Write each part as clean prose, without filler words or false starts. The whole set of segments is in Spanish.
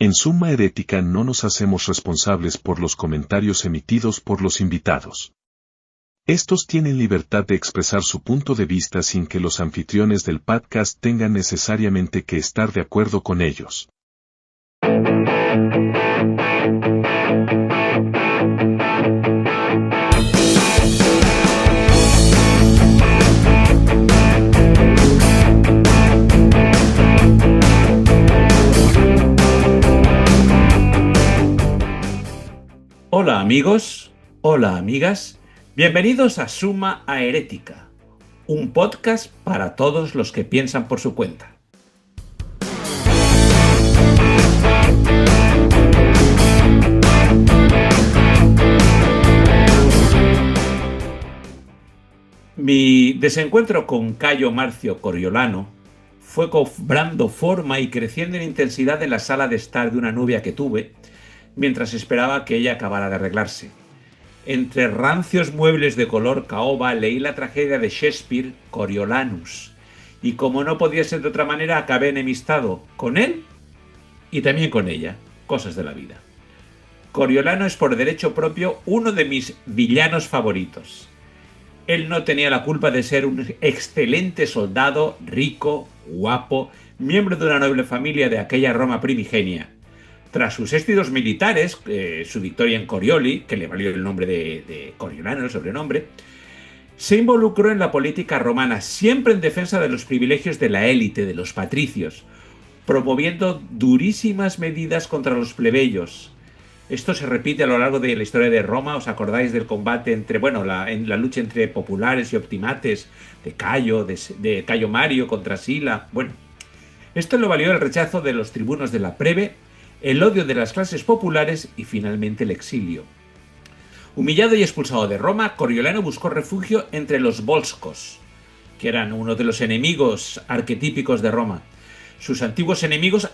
En Summa Herética no nos hacemos responsables por los comentarios emitidos por los invitados. Estos tienen libertad de expresar su punto de vista sin que los anfitriones del podcast tengan necesariamente que estar de acuerdo con ellos. Hola amigos, hola amigas, bienvenidos a Summa Herética, un podcast para todos los que piensan por su cuenta. Mi desencuentro con Cayo Marcio Coriolano fue cobrando forma y creciendo en intensidad en la sala de estar de una novia que tuve, mientras esperaba que ella acabara de arreglarse. Entre rancios muebles de color caoba leí la tragedia de Shakespeare, Coriolanus, y como no podía ser de otra manera, acabé enemistado con él y también con ella. Cosas de la vida. Coriolano es por derecho propio uno de mis villanos favoritos. Él no tenía la culpa de ser un excelente soldado, rico, guapo, miembro de una noble familia de aquella Roma primigenia. Tras sus éxitos militares, su victoria en Corioli, que le valió el nombre de Coriolano, el sobrenombre, se involucró en la política romana, siempre en defensa de los privilegios de la élite, de los patricios, promoviendo durísimas medidas contra los plebeyos. Esto se repite a lo largo de la historia de Roma. ¿Os acordáis del combate en la lucha entre populares y optimates de Cayo Mario contra Sila? Bueno, esto le valió el rechazo de los tribunos de la plebe, el odio de las clases populares y finalmente el exilio. Humillado y expulsado de Roma, Coriolano buscó refugio entre los volscos, que eran uno de los enemigos arquetípicos de Roma. Sus antiguos enemigos,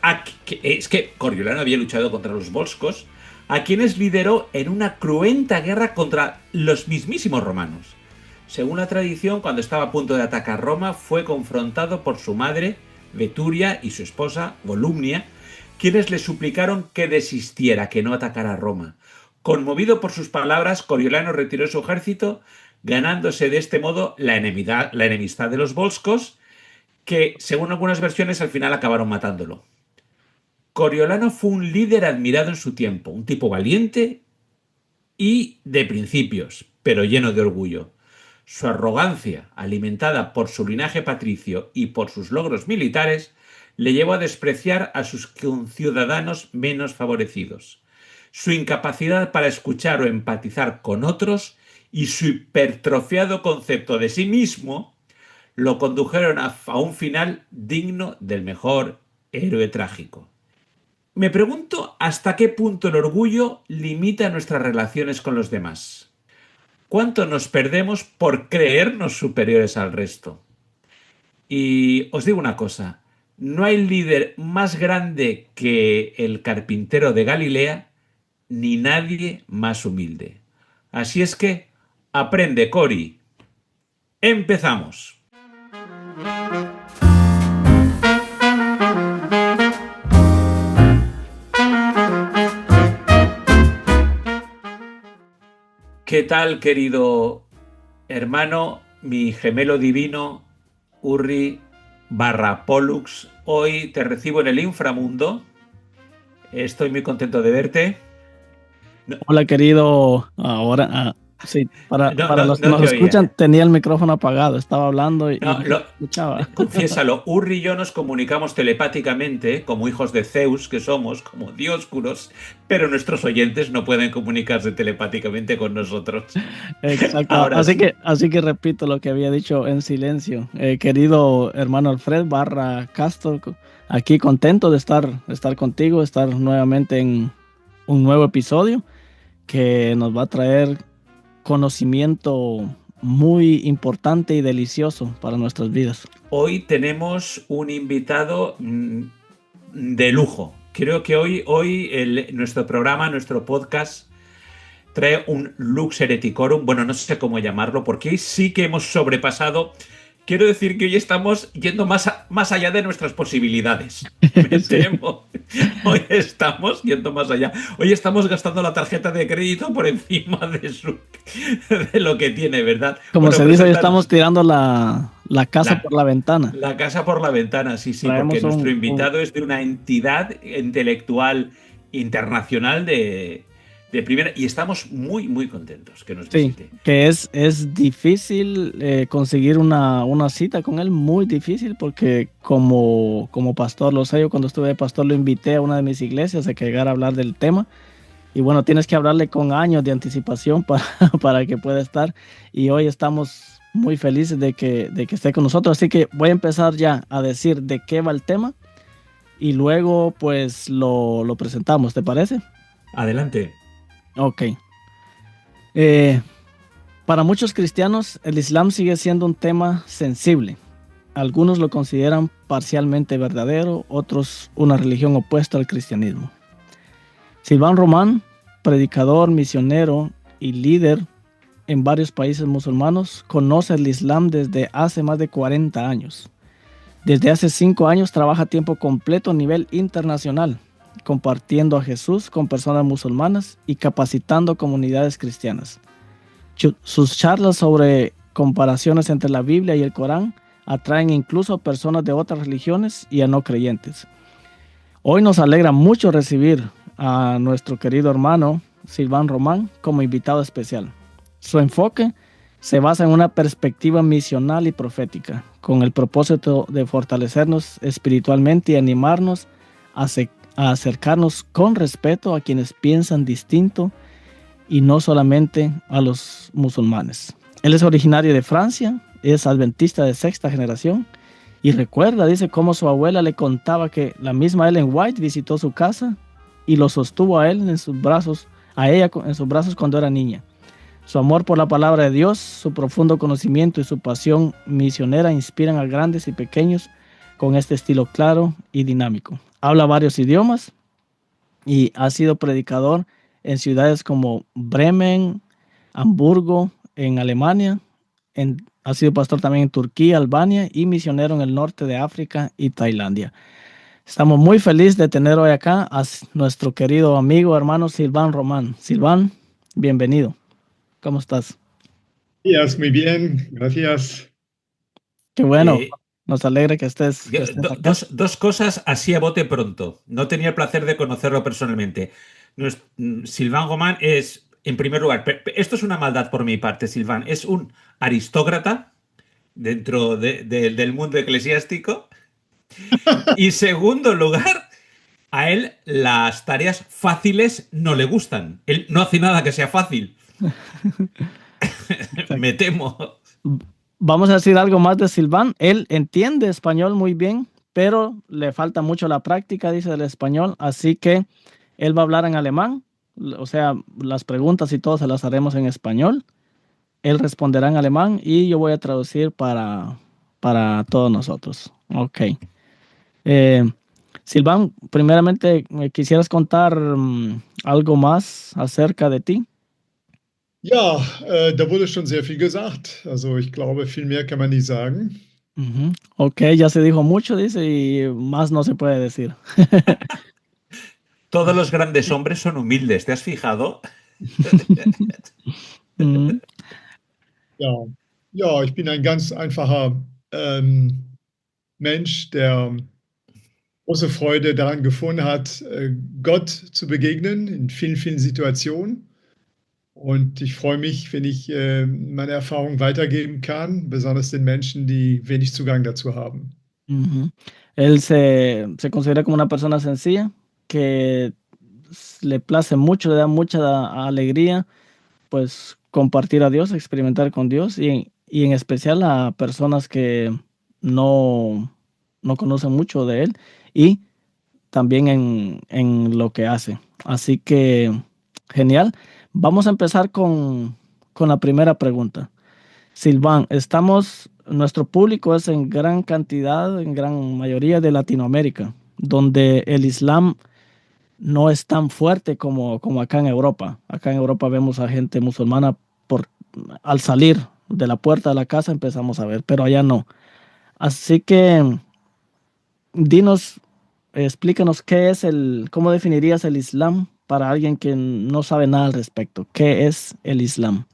es que Coriolano había luchado contra los volscos, a quienes lideró en una cruenta guerra contra los mismísimos romanos. Según la tradición, cuando estaba a punto de atacar Roma, fue confrontado por su madre, Veturia, y su esposa, Volumnia, quienes le suplicaron que desistiera, que no atacara a Roma. Conmovido por sus palabras, Coriolano retiró su ejército, ganándose de este modo la enemistad de los volscos, que, según algunas versiones, al final acabaron matándolo. Coriolano fue un líder admirado en su tiempo, un tipo valiente y de principios, pero lleno de orgullo. Su arrogancia, alimentada por su linaje patricio y por sus logros militares, le llevó a despreciar a sus conciudadanos menos favorecidos. Su incapacidad para escuchar o empatizar con otros y su hipertrofiado concepto de sí mismo lo condujeron a un final digno del mejor héroe trágico. Me pregunto hasta qué punto el orgullo limita nuestras relaciones con los demás. ¿Cuánto nos perdemos por creernos superiores al resto? Y os digo una cosa, no hay líder más grande que el carpintero de Galilea, ni nadie más humilde. Así es que, aprende, Cori. ¡Empezamos! ¿Qué tal, querido hermano, mi gemelo divino, Urri / Pollux? Hoy te recibo en el inframundo. Estoy muy contento de verte. Hola, querido. Ahora, sí, para los que nos escuchan, tenía el micrófono apagado. Estaba hablando y no escuchaba. Confiésalo, Urri y yo nos comunicamos telepáticamente, como hijos de Zeus que somos, como dioscuros, pero nuestros oyentes no pueden comunicarse telepáticamente con nosotros. Exacto. Así que repito lo que había dicho en silencio. Querido hermano Alfred / Castro, aquí contento de estar contigo, estar nuevamente en un nuevo episodio que nos va a traer conocimiento muy importante y delicioso para nuestras vidas. Hoy tenemos un invitado de lujo. Creo que hoy nuestro programa, nuestro podcast, trae un Lux Hereticorum. Bueno, no sé cómo llamarlo, porque hoy sí que hemos sobrepasado quiero decir que hoy estamos yendo más allá de nuestras posibilidades. Me temo. Hoy estamos yendo más allá. Hoy estamos gastando la tarjeta de crédito por encima de lo que tiene, ¿verdad? Como se dice, hoy estamos tirando la casa por la ventana. La casa por la ventana, sí, Traemos porque nuestro invitado es de una entidad intelectual internacional de primera, y estamos muy, muy contentos que nos visite. Sí, que es difícil conseguir una cita con él, muy difícil, porque como pastor, lo sé, yo cuando estuve de pastor lo invité a una de mis iglesias a que llegara a hablar del tema, y bueno, tienes que hablarle con años de anticipación para que pueda estar, y hoy estamos muy felices de que esté con nosotros, así que voy a empezar ya a decir de qué va el tema, y luego pues lo presentamos, ¿te parece? Adelante. Ok. Para muchos cristianos, el Islam sigue siendo un tema sensible. Algunos lo consideran parcialmente verdadero, otros una religión opuesta al cristianismo. Silván Román, predicador, misionero y líder en varios países musulmanes, conoce el Islam desde hace más de 40 años. Desde hace 5 años trabaja a tiempo completo a nivel internacional, compartiendo a Jesús con personas musulmanas y capacitando comunidades cristianas. Sus charlas sobre comparaciones entre la Biblia y el Corán atraen incluso a personas de otras religiones y a no creyentes. Hoy nos alegra mucho recibir a nuestro querido hermano Silván Román como invitado especial. Su enfoque se basa en una perspectiva misional y profética, con el propósito de fortalecernos espiritualmente y animarnos a acercarnos con respeto a quienes piensan distinto y no solamente a los musulmanes. Él es originario de Francia, es adventista de 6ª generación y recuerda, dice, cómo su abuela le contaba que la misma Ellen White visitó su casa y lo sostuvo a él en sus brazos, a ella en sus brazos cuando era niña. Su amor por la palabra de Dios, su profundo conocimiento y su pasión misionera inspiran a grandes y pequeños con este estilo claro y dinámico. Habla varios idiomas y ha sido predicador en ciudades como Bremen, Hamburgo, en Alemania. Ha sido pastor también en Turquía, Albania y misionero en el norte de África y Tailandia. Estamos muy felices de tener hoy acá a nuestro querido amigo, hermano Silván Román. Silván, bienvenido. ¿Cómo estás? Muy bien, gracias. Qué bueno, nos alegra que estés acá. Dos cosas así a bote pronto. No tenía el placer de conocerlo personalmente. Silván Román es, en primer lugar, esto es una maldad por mi parte, Silván, es un aristócrata dentro del mundo eclesiástico. Y segundo lugar, a él las tareas fáciles no le gustan. Él no hace nada que sea fácil. Me temo. Vamos a decir algo más de Silván. Él entiende español muy bien, pero le falta mucho la práctica, dice, del español. Así que él va a hablar en alemán. O sea, las preguntas y todo se las haremos en español. Él responderá en alemán y yo voy a traducir para todos nosotros. Ok. Silván, primeramente, ¿me quisieras contar algo más acerca de ti? Ja, da wurde schon sehr viel gesagt. Also ich glaube, viel mehr kann man nicht sagen. Ok, ya se dijo mucho, dice, y más no se puede decir. Todos los grandes hombres son humildes, ¿te has fijado? Ja, ich bin ein ganz einfacher Mensch, der große Freude daran gefunden hat, Gott zu begegnen in vielen, vielen Situationen. Und ich freue mich, wenn ich meine Erfahrung weitergeben kann, besonders den Menschen, die wenig Zugang dazu haben. Él se considera como una persona sencilla, que le place mucho, le da mucha alegría, pues compartir a Dios, experimentar con Dios y en especial a personas que no conocen mucho de Él y también en lo que hace. Así que, genial. Vamos a empezar con la primera pregunta. Silván, nuestro público es en gran cantidad, en gran mayoría de Latinoamérica, donde el Islam no es tan fuerte como acá en Europa. Acá en Europa vemos a gente musulmana al salir de la puerta de la casa empezamos a ver, pero allá no. Así que dinos, explícanos cómo definirías el Islam para alguien que no sabe nada al respecto. ¿Qué es el Islam?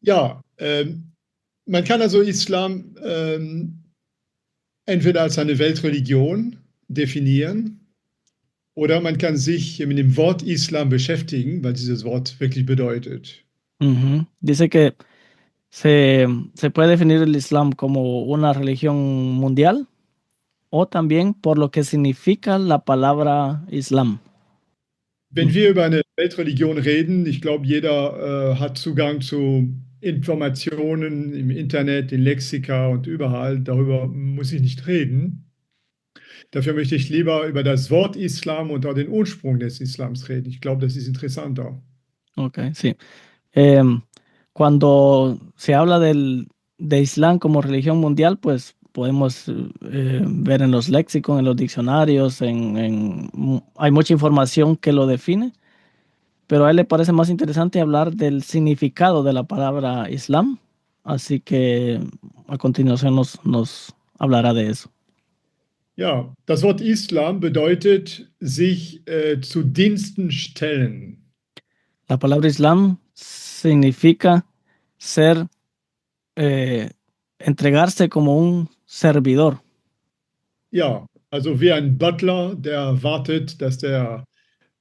Ja, man kann also Islam entweder als eine Weltreligion definieren oder man kann sich mit dem Wort Islam beschäftigen, was dieses Wort wirklich bedeutet. Dice que se puede definir el Islam como una religión mundial o también por lo que significa la palabra Islam. Wenn wir über eine Weltreligion reden, ich glaube, jeder hat Zugang zu Informationen im Internet, in Lexika und überall. Darüber muss ich nicht reden. Dafür möchte ich lieber über das Wort Islam und auch den Ursprung des Islams reden. Ich glaube, das ist interessanter. Ok, sí. Cuando se habla de Islam como religión mundial, pues podemos ver en los léxicos, en los diccionarios, hay mucha información que lo define, pero a él le parece más interesante hablar del significado de la palabra Islam, así que a continuación nos hablará de eso. Ja, das Wort Islam bedeutet sich zu Diensten stellen. La palabra Islam significa ser, entregarse como un servidor. Ja, also wie ein Butler, der wartet, dass der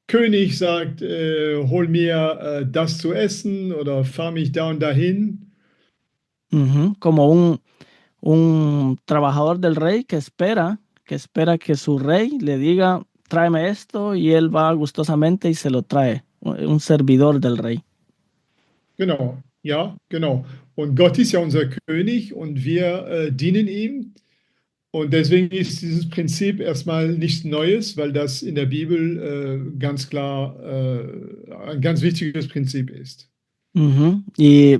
König sagt, hol mir das zu essen oder fahr mich da und dahin. Como un trabajador del rey que espera que su rey le diga, tráeme esto, y él va gustosamente y se lo trae. Un servidor del rey. Genau, ja, genau. Und Gott ist ja unser König und wir dienen ihm. Und deswegen ist dieses Prinzip erstmal nichts Neues, weil das in der Bibel ganz klar ein ganz wichtiges Prinzip ist. Y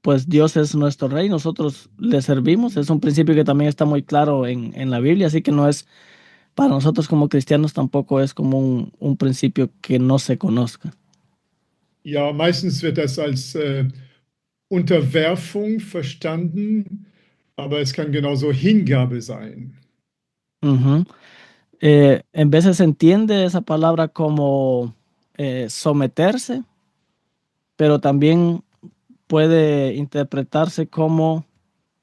pues Dios es nuestro rey, nosotros le servimos. Es un principio que también está muy claro en la Biblia, así que no es, para nosotros como cristianos tampoco es como un principio que no se conozca. Ja, meistens wird das als Unterwerfung verstanden, aber es kann genauso Hingabe sein. En veces se entiende esa palabra como someterse, pero también puede interpretarse como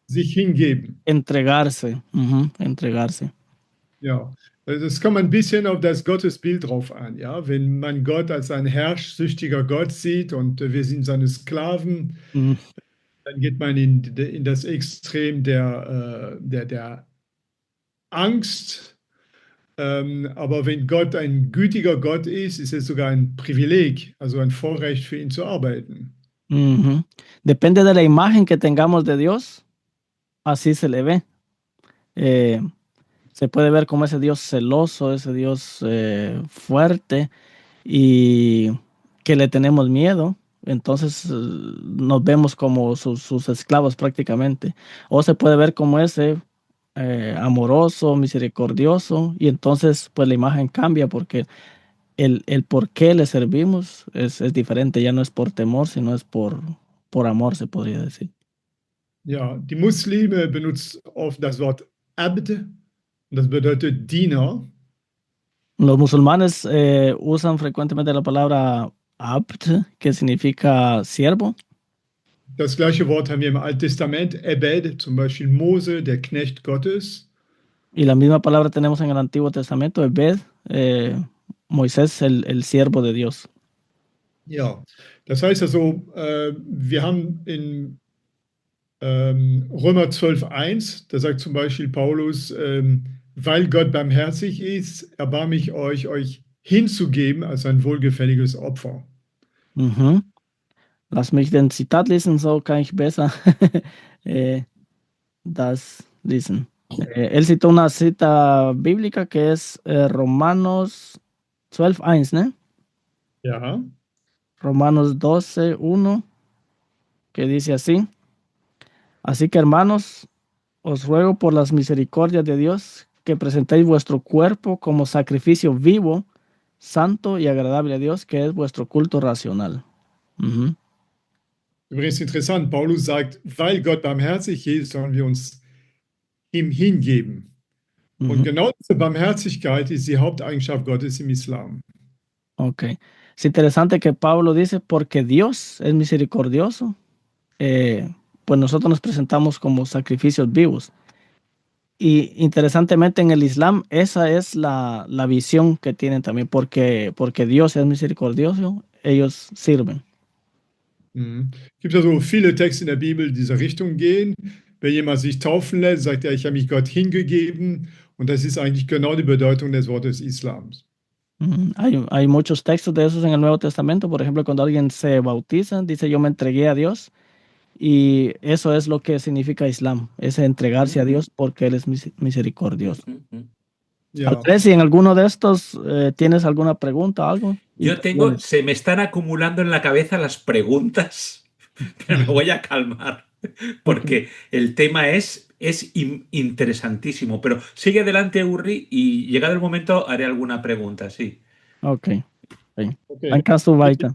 Sich hingeben. entregarse. Entregarse. Ja, also es kommt ein bisschen auf das Gottesbild drauf an. Ja, wenn man Gott als ein herrschsüchtiger Gott sieht und wir sind seine Sklaven, dann geht man in das Extrem der Angst. Aber wenn Gott ein gütiger Gott ist, ist es sogar ein Privileg, also ein Vorrecht für ihn zu arbeiten. Depende de la imagen que tengamos de Dios, así se le ve. Se puede ver como ese Dios celoso, ese Dios fuerte y que le tenemos miedo. Entonces nos vemos como sus esclavos prácticamente. O se puede ver como ese amoroso, misericordioso, y entonces pues la imagen cambia porque el por qué le servimos es diferente. Ya no es por temor, sino es por amor, se podría decir. Ja, die Muslime benutzen oft das Wort Abd, das bedeutet Diener. Los musulmanes usan frecuentemente la palabra abd, que significa siervo. Das gleiche Wort haben wir im Alten Testament, Ebed, zum Beispiel Mose, der Knecht Gottes. Y la misma palabra tenemos en el Antiguo Testamento, Ebed, Moisés, el siervo de Dios. Ja, das heißt also, wir haben in Römer 12,1, da sagt zum Beispiel Paulus, weil Gott barmherzig ist, erbarme ich euch hinzugeben als ein wohlgefälliges Opfer. Lass mich den Zitat lesen, so kann ich besser das lesen. Él citó una cita bíblica que es Romanos 12:1, ¿no? Ja. Romanos 12:1, que dice así: así que, hermanos, os ruego por las misericordias de Dios que presentéis vuestro cuerpo como sacrificio vivo, santo y agradable a Dios, que es vuestro culto racional. Übrigens interessant, Paulus sagt, weil Gott barmherzig ist, sollen wir uns ihm hingeben. Und Ujú. genau diese Barmherzigkeit ist die Haupteigenschaft Gottes im Islam. Ok. Es interesante que Pablo dice, porque Dios es misericordioso, pues nosotros nos presentamos como sacrificios vivos. Y interesantemente en el Islam, esa es la visión que tienen también, porque Dios es misericordioso, ellos sirven. Mhm. Es gibt also viele Texte in der Bibel, die in diese Richtung gehen. Wenn jemand sich taufen lässt, sagt er, ich habe mich Gott hingegeben. Und das ist eigentlich genau die Bedeutung des Wortes Islams. Hay muchos textos de esos en el Nuevo Testamento. Por ejemplo, cuando alguien se bautiza, dice yo me entregué a Dios. Y eso es lo que significa Islam, es entregarse a Dios porque Él es misericordioso. Ja. Andrés, si en alguno de estos tienes alguna pregunta, algo. Se me están acumulando en la cabeza las preguntas, pero me voy a calmar, porque el tema es interesantísimo. Pero sigue adelante, Uri, y llegado el momento haré alguna pregunta, sí. Ok. Okay. Dann kannst du weiter.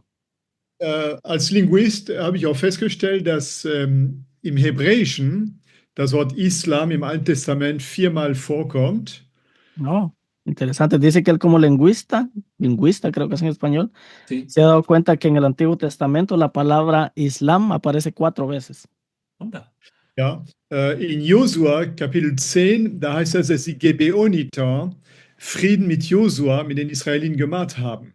Als Linguist habe ich auch festgestellt, dass im Hebräischen das Wort Islam im Alten Testament 4-mal vorkommt. Oh, interesante. Dice que él como lingüista creo que es en español, Sí. se ha dado cuenta que en el Antiguo Testamento la palabra Islam aparece 4 veces. Onda. Ja, in Josua Kapitel 10, da heißt es, dass die Gebeoniter Frieden mit Josua, mit den Israeliten gemacht haben.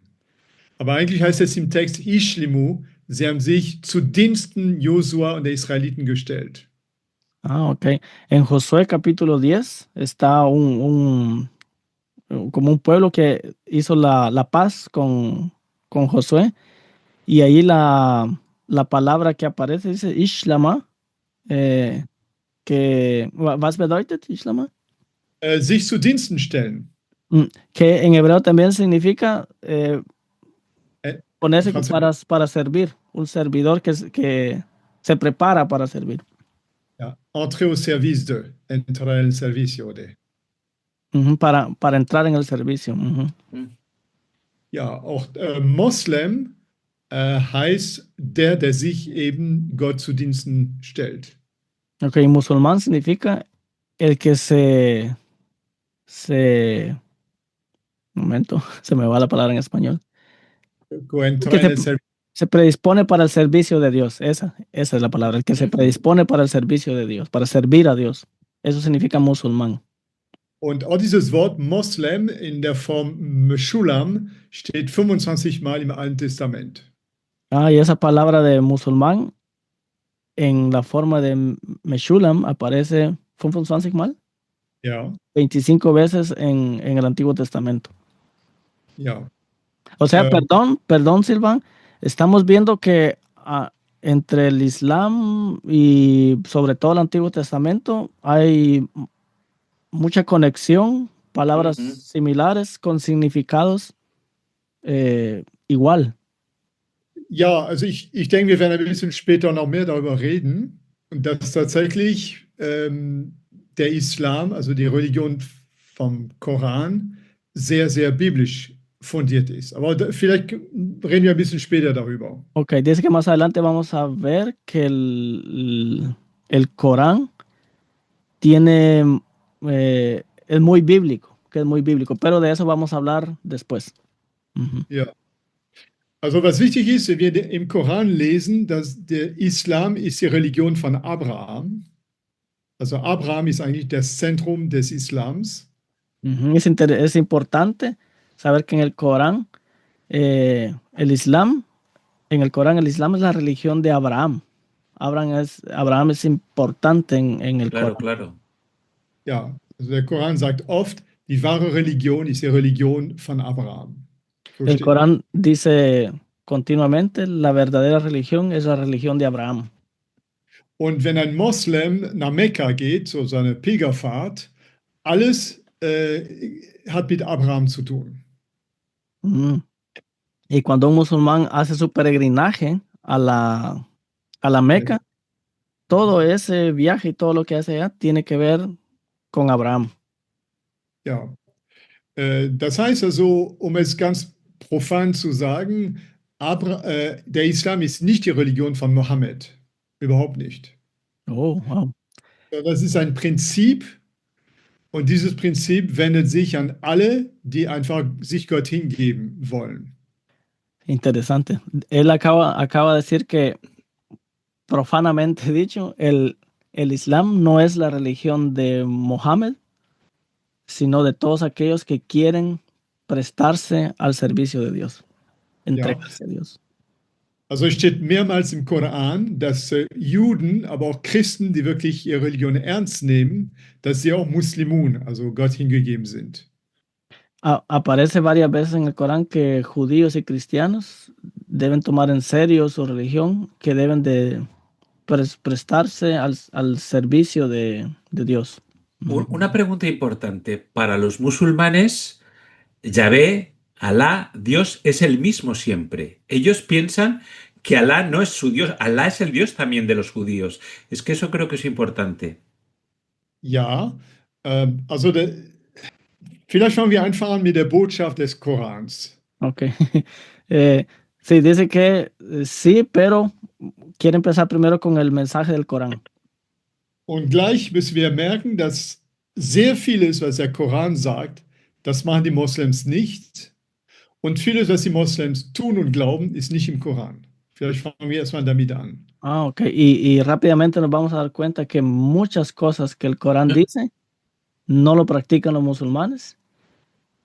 Aber eigentlich heißt es im Text Ishlimu, sie haben sich zu Diensten Josua und der Israeliten gestellt. Ah, ok. En Josué capítulo 10 está como un pueblo que hizo la paz con Josué, y ahí la palabra que aparece dice Ishlama, que, ¿was bedeutet Ishlama? Sich zu Diensten stellen. Que en hebreo también significa ponerse Französisch. para servir, un servidor que se prepara para servir. Ja, entrer au service de, entrar en el servicio de. Para entrar en el servicio. Ja, auch Moslem heißt der sich eben Gott zu Diensten stellt. Ok, musulmán significa el que un momento, se me va la palabra en español. Que se predispone para el servicio de Dios. Esa es la palabra, el que se predispone para el servicio de Dios, para servir a Dios. Eso significa musulmán. Und auch dieses Wort Moslem in der Form Meshulam steht 25 Mal im Alten Testament. Y esa palabra de musulmán en la forma de Meshulam aparece 25 Mal. Ja. 25 veces en el Antiguo Testamento. Ja. O sea, perdón, Silvan, estamos viendo que entre el Islam y sobre todo el Antiguo Testamento hay mucha conexión, palabras similares con significados igual. Ja, also ich denke, wir werden ein bisschen später noch mehr darüber reden. Und dass tatsächlich der Islam, also die Religion vom Koran, sehr, sehr biblisch fundiert ist. Aber vielleicht reden wir ein bisschen später darüber. Ok, dice que más adelante vamos a ver que el Corán tiene, es muy bíblico, pero de eso vamos a hablar después. Ja. Also was wichtig ist, wenn wir im Koran lesen, dass der Islam ist die Religion von Abraham. Also Abraham ist eigentlich das Zentrum des Islams. Es importante saber que en el Corán, en el Islam es la religión de Abraham. Abraham es importante en el Corán. Claro. Ja, also der Koran sagt oft, die wahre Religion ist die Religion von Abraham. El Corán dice continuamente, la verdadera religión es la religión de Abraham. Und wenn ein Moslem nach Mekka geht, so seine Pilgerfahrt, alles hat mit Abraham zu tun. Y cuando un musulmán hace su peregrinaje a la Meca, todo ese viaje y todo lo que hace allá tiene que ver con Abraham. Ja, das heißt also, um es ganz profan zu sagen, der Islam ist nicht die Religion von Mohammed. Überhaupt nicht. Oh, wow. Das ist ein Prinzip, Und dieses Prinzip wendet sich an alle, die einfach sich Gott hingeben wollen. Interesante. Él acaba de decir que, profanamente dicho, el Islam no es la religión de Mohammed, sino de todos aquellos que quieren prestarse al servicio de Dios, entregarse a Dios. Also es steht mehrmals im Koran, dass Juden, aber auch Christen, die wirklich ihre Religion ernst nehmen, dass sie auch Muslimun, also Gott hingegeben sind. Aparece varias veces en el Corán que judíos y cristianos deben tomar en serio su religión, que deben de prestarse al servicio de Dios. Una pregunta importante. Para los musulmanes, Yahvé, Alá, Dios es el mismo siempre. Ellos piensan que Alá no es su Dios, Alá es el Dios también de los judíos. Es que eso creo que es importante. Ja, also vielleicht fangen wir einfach an mit der Botschaft des Korans. Ok. Sí, dice que sí, pero quiere empezar primero con el mensaje del Corán. Und gleich müssen wir merken, dass sehr vieles, was der Koran sagt, das machen die Moslems nicht. Und vieles, was die Moslems tun und glauben, ist nicht im Koran. Vielleicht fangen wir erstmal damit an. Ok. Y rápidamente nos vamos a dar cuenta que muchas cosas que el Corán dice no lo practican los musulmanes.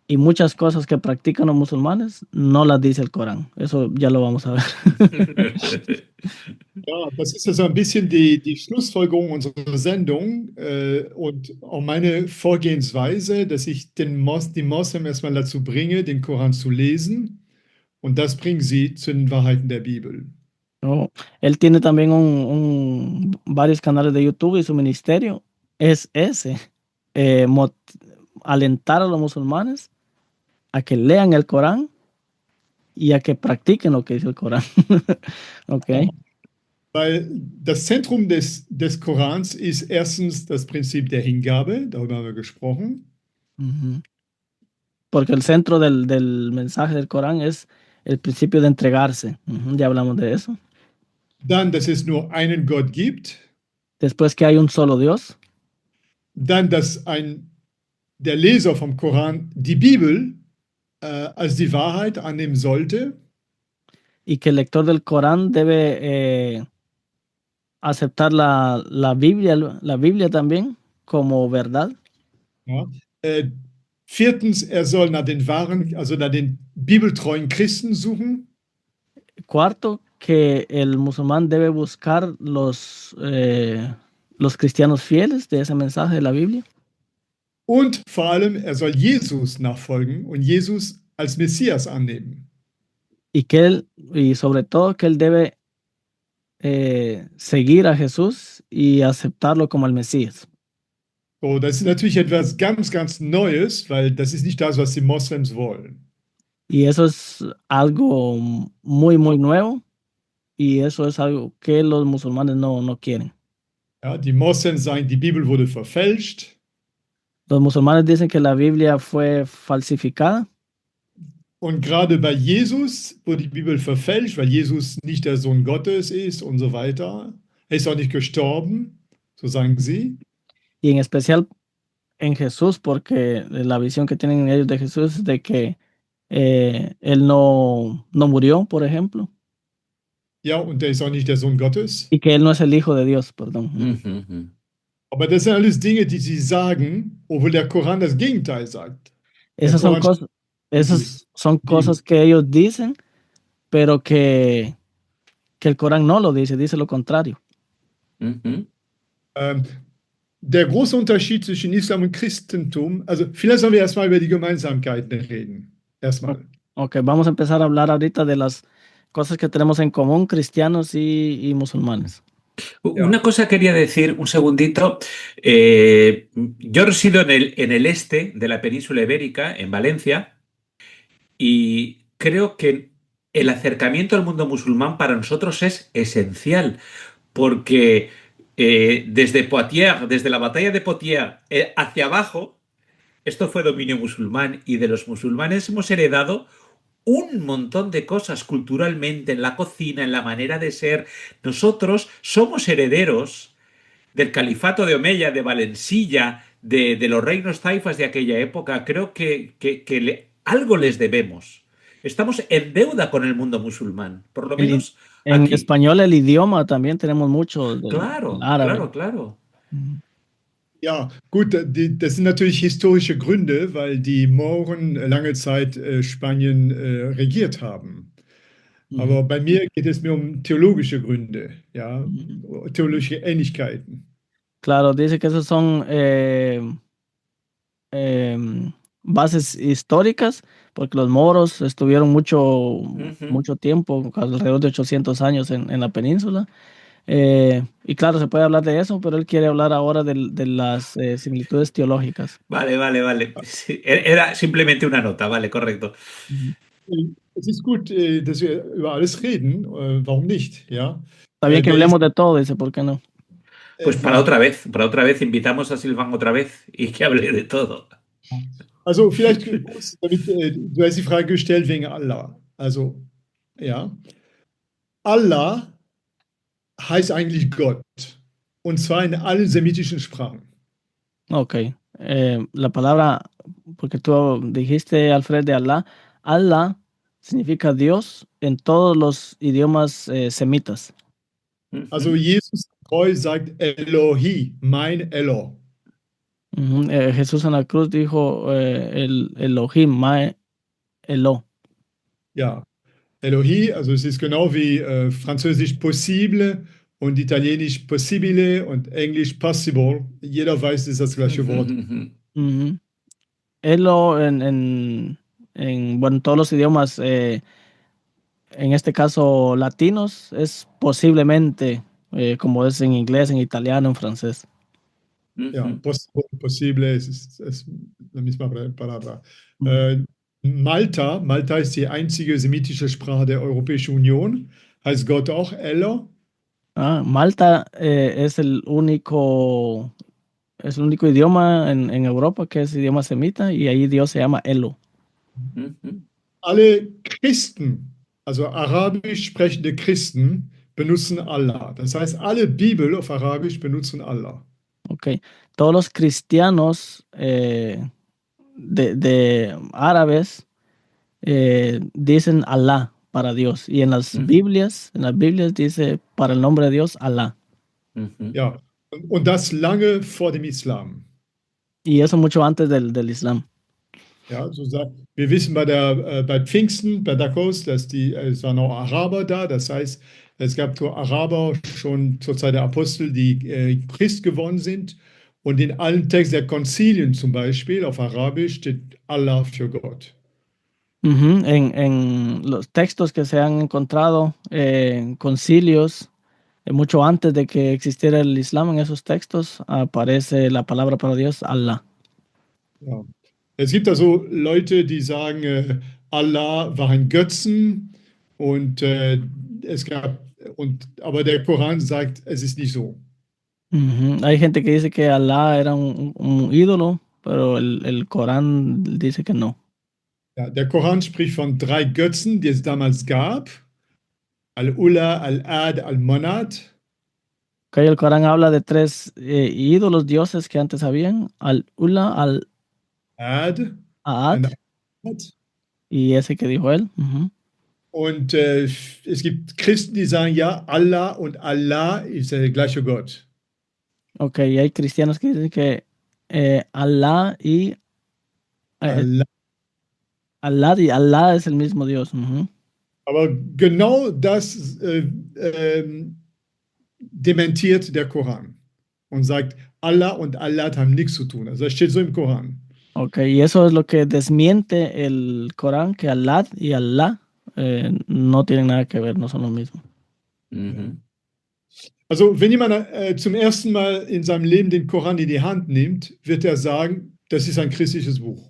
Y muchas cosas que practican los musulmanes no las dice el Corán. Eso ya lo vamos a ver. Ja, das ist also ein bisschen die Schlussfolgerung unserer Sendung und auch meine Vorgehensweise, dass ich die Moslem erstmal dazu bringe, den Koran zu lesen und das bringt sie zu den Wahrheiten der Bibel. Oh, él tiene también varios canales de YouTube y su ministerio es ese, alentar a los musulmanes a que lean el Corán y a que practiquen lo que dice el Corán. Okay. Weil das Zentrum des Korans ist erstens das Prinzip der Hingabe, darüber haben wir gesprochen. Porque el centro del mensaje del Corán es el principio de entregarse. Ya hablamos de eso. Dann, dass es nur einen Gott gibt. Después que hay un solo Dios. Dann, dass der Leser vom Koran die Bibel als die Wahrheit annehmen sollte. Y que el lector del Corán debe aceptar la Biblia también como verdad. Ja. Viertens, soll nach den bibeltreuen Christen suchen. Cuarto, que el musulmán debe buscar los cristianos fieles de ese mensaje de la Biblia. Und vor allem, soll Jesus nachfolgen und Jesus als Messias annehmen. Y sobre todo que él debe seguir a Jesús y aceptarlo como el Mesías. So, das ist natürlich etwas ganz, ganz Neues, weil das ist nicht das, was die Moslems wollen. Y eso es algo muy, muy nuevo. Y eso es algo que los musulmanes no quieren. Ja, die Moslems sagen, die Bibel wurde verfälscht. Los musulmanes dicen que la Biblia fue falsificada. Und gerade bei Jesus wurde die Bibel verfälscht, weil Jesus nicht der Sohn Gottes ist und so weiter. Er ist auch nicht gestorben, so sagen sie. Y en especial en Jesús, porque la visión que tienen ellos de Jesús es de que él no murió, por ejemplo. Ja, und er ist auch nicht der Sohn Gottes. Y que él no es el hijo de Dios, perdón. Aber das sind alles Dinge, die sie sagen, obwohl der Koran das Gegenteil sagt. Esas son cosas que ellos dicen, pero que el Corán no lo dice lo contrario. Der große Unterschied zwischen Islam und Christentum, also vielleicht sollen wir erstmal über die Gemeinsamkeiten reden. Erstmal. Ok, vamos a empezar a hablar ahorita de las cosas que tenemos en común, cristianos y musulmanes. Una cosa quería decir, un segundito. Yo resido en el este de la península ibérica, en Valencia, y creo que el acercamiento al mundo musulmán para nosotros es esencial, porque desde Poitiers, desde la batalla de Poitiers hacia abajo, esto fue dominio musulmán, y de los musulmanes hemos heredado un montón de cosas culturalmente, en la cocina, en la manera de ser. Nosotros somos herederos del califato de Omeya, de Valencilla, de los reinos taifas de aquella época, creo que algo les debemos. Estamos en deuda con el mundo musulmán, por lo menos En aquí. español el idioma también tenemos mucho del Claro, árabe. claro, claro. Ja, gut, das sind natürlich historische Gründe, weil die Mohren lange Zeit Spanien regiert haben. Aber bei mir geht es mir um theologische Gründe, ja, theologische Ähnlichkeiten. Claro, dice que esos son bases históricas, porque los moros estuvieron mucho tiempo, alrededor de 800 años en la península. Y claro, se puede hablar de eso, pero él quiere hablar ahora de las similitudes teológicas. Vale, vale, vale. Sí, era simplemente una nota, vale, correcto. Es ist gut, dass wir über alles reden. Warum nicht? Ja? Está bien que Wer ist, hablemos de todo, dice, ¿por qué no? Pues ja. para otra vez invitamos a Silván otra vez y que hable de todo. Also vielleicht, damit, du hast die Frage gestellt wegen Allah. Also, ja. Allah heißt eigentlich Gott. Und zwar in allen semitischen Sprachen. Ok. La palabra, porque tú dijiste, Alfred, de Allah. Allah significa Dios en todos los idiomas semitas. Also Jesus treu sagt Elohi, mein Elo. Jesús en la cruz dijo el Elohim, my Elo. Ja, Elohi, also es ist genau wie Französisch possible und Italienisch possibile und Englisch possible. Jeder weiß, es ist das gleiche Wort. Elo bueno, todos los idiomas, en este caso latinos, es posiblemente, como es en inglés, en italiano, en francés. Ja, posible es la misma palabra. Malta ist die einzige semitische Sprache der Europäischen Union. Heißt Gott auch Elo? Malta es el único idioma en Europa que es idioma semita y ahí Dios se llama Elo. Alle Christen, also arabisch sprechende Christen, benutzen Allah. Das heißt, alle Bibel auf Arabisch benutzen Allah. Ok. Todos los cristianos de árabes dicen Allah para Dios. Y en las Biblias dice para el nombre de Dios Allah. Ja, und das lange vor dem Islam. Y eso mucho antes del Islam. Ja, so wir wissen bei Pfingsten, bei Dakos, es waren auch Araber da. Das heißt, es gab Araber schon zur Zeit der Apostel, die Christ geworden sind. Und in allen Texten der Konzilien zum Beispiel auf Arabisch steht Allah für Gott. En los textos que se han encontrado en concilios, mucho antes de que existiera el Islam, en esos textos aparece la palabra para Dios, Allah. Ja. Es gibt also Leute, die sagen, Allah war ein Götzen aber der Koran sagt, es ist nicht so. Hay gente que dice que Allah era un ídolo, pero el Corán dice que no. Ja, der Koran spricht von 3 Götzen, die es damals gab. Al-Ula, Al-Ad, Al-Manat. Okay, el Corán habla de 3 ídolos, dioses que antes habían. Al-Ula, Al-Ad y ese que dijo él. Und es gibt Christen, die sagen, ja, Allah und Allah ist der gleiche Gott. Ok, y hay cristianos que dicen que Allah y Allah es el mismo Dios. Aber genau das dementiert der Koran und sagt, Allah und Allah haben nichts zu tun. Also das steht so im Koran. Ok, y eso es lo que desmiente el Corán, que Allah y Allah no tienen nada que ver, no son lo mismo. Also wenn jemand zum ersten Mal in seinem Leben den Koran in die Hand nimmt, wird er sagen, das ist ein christliches Buch.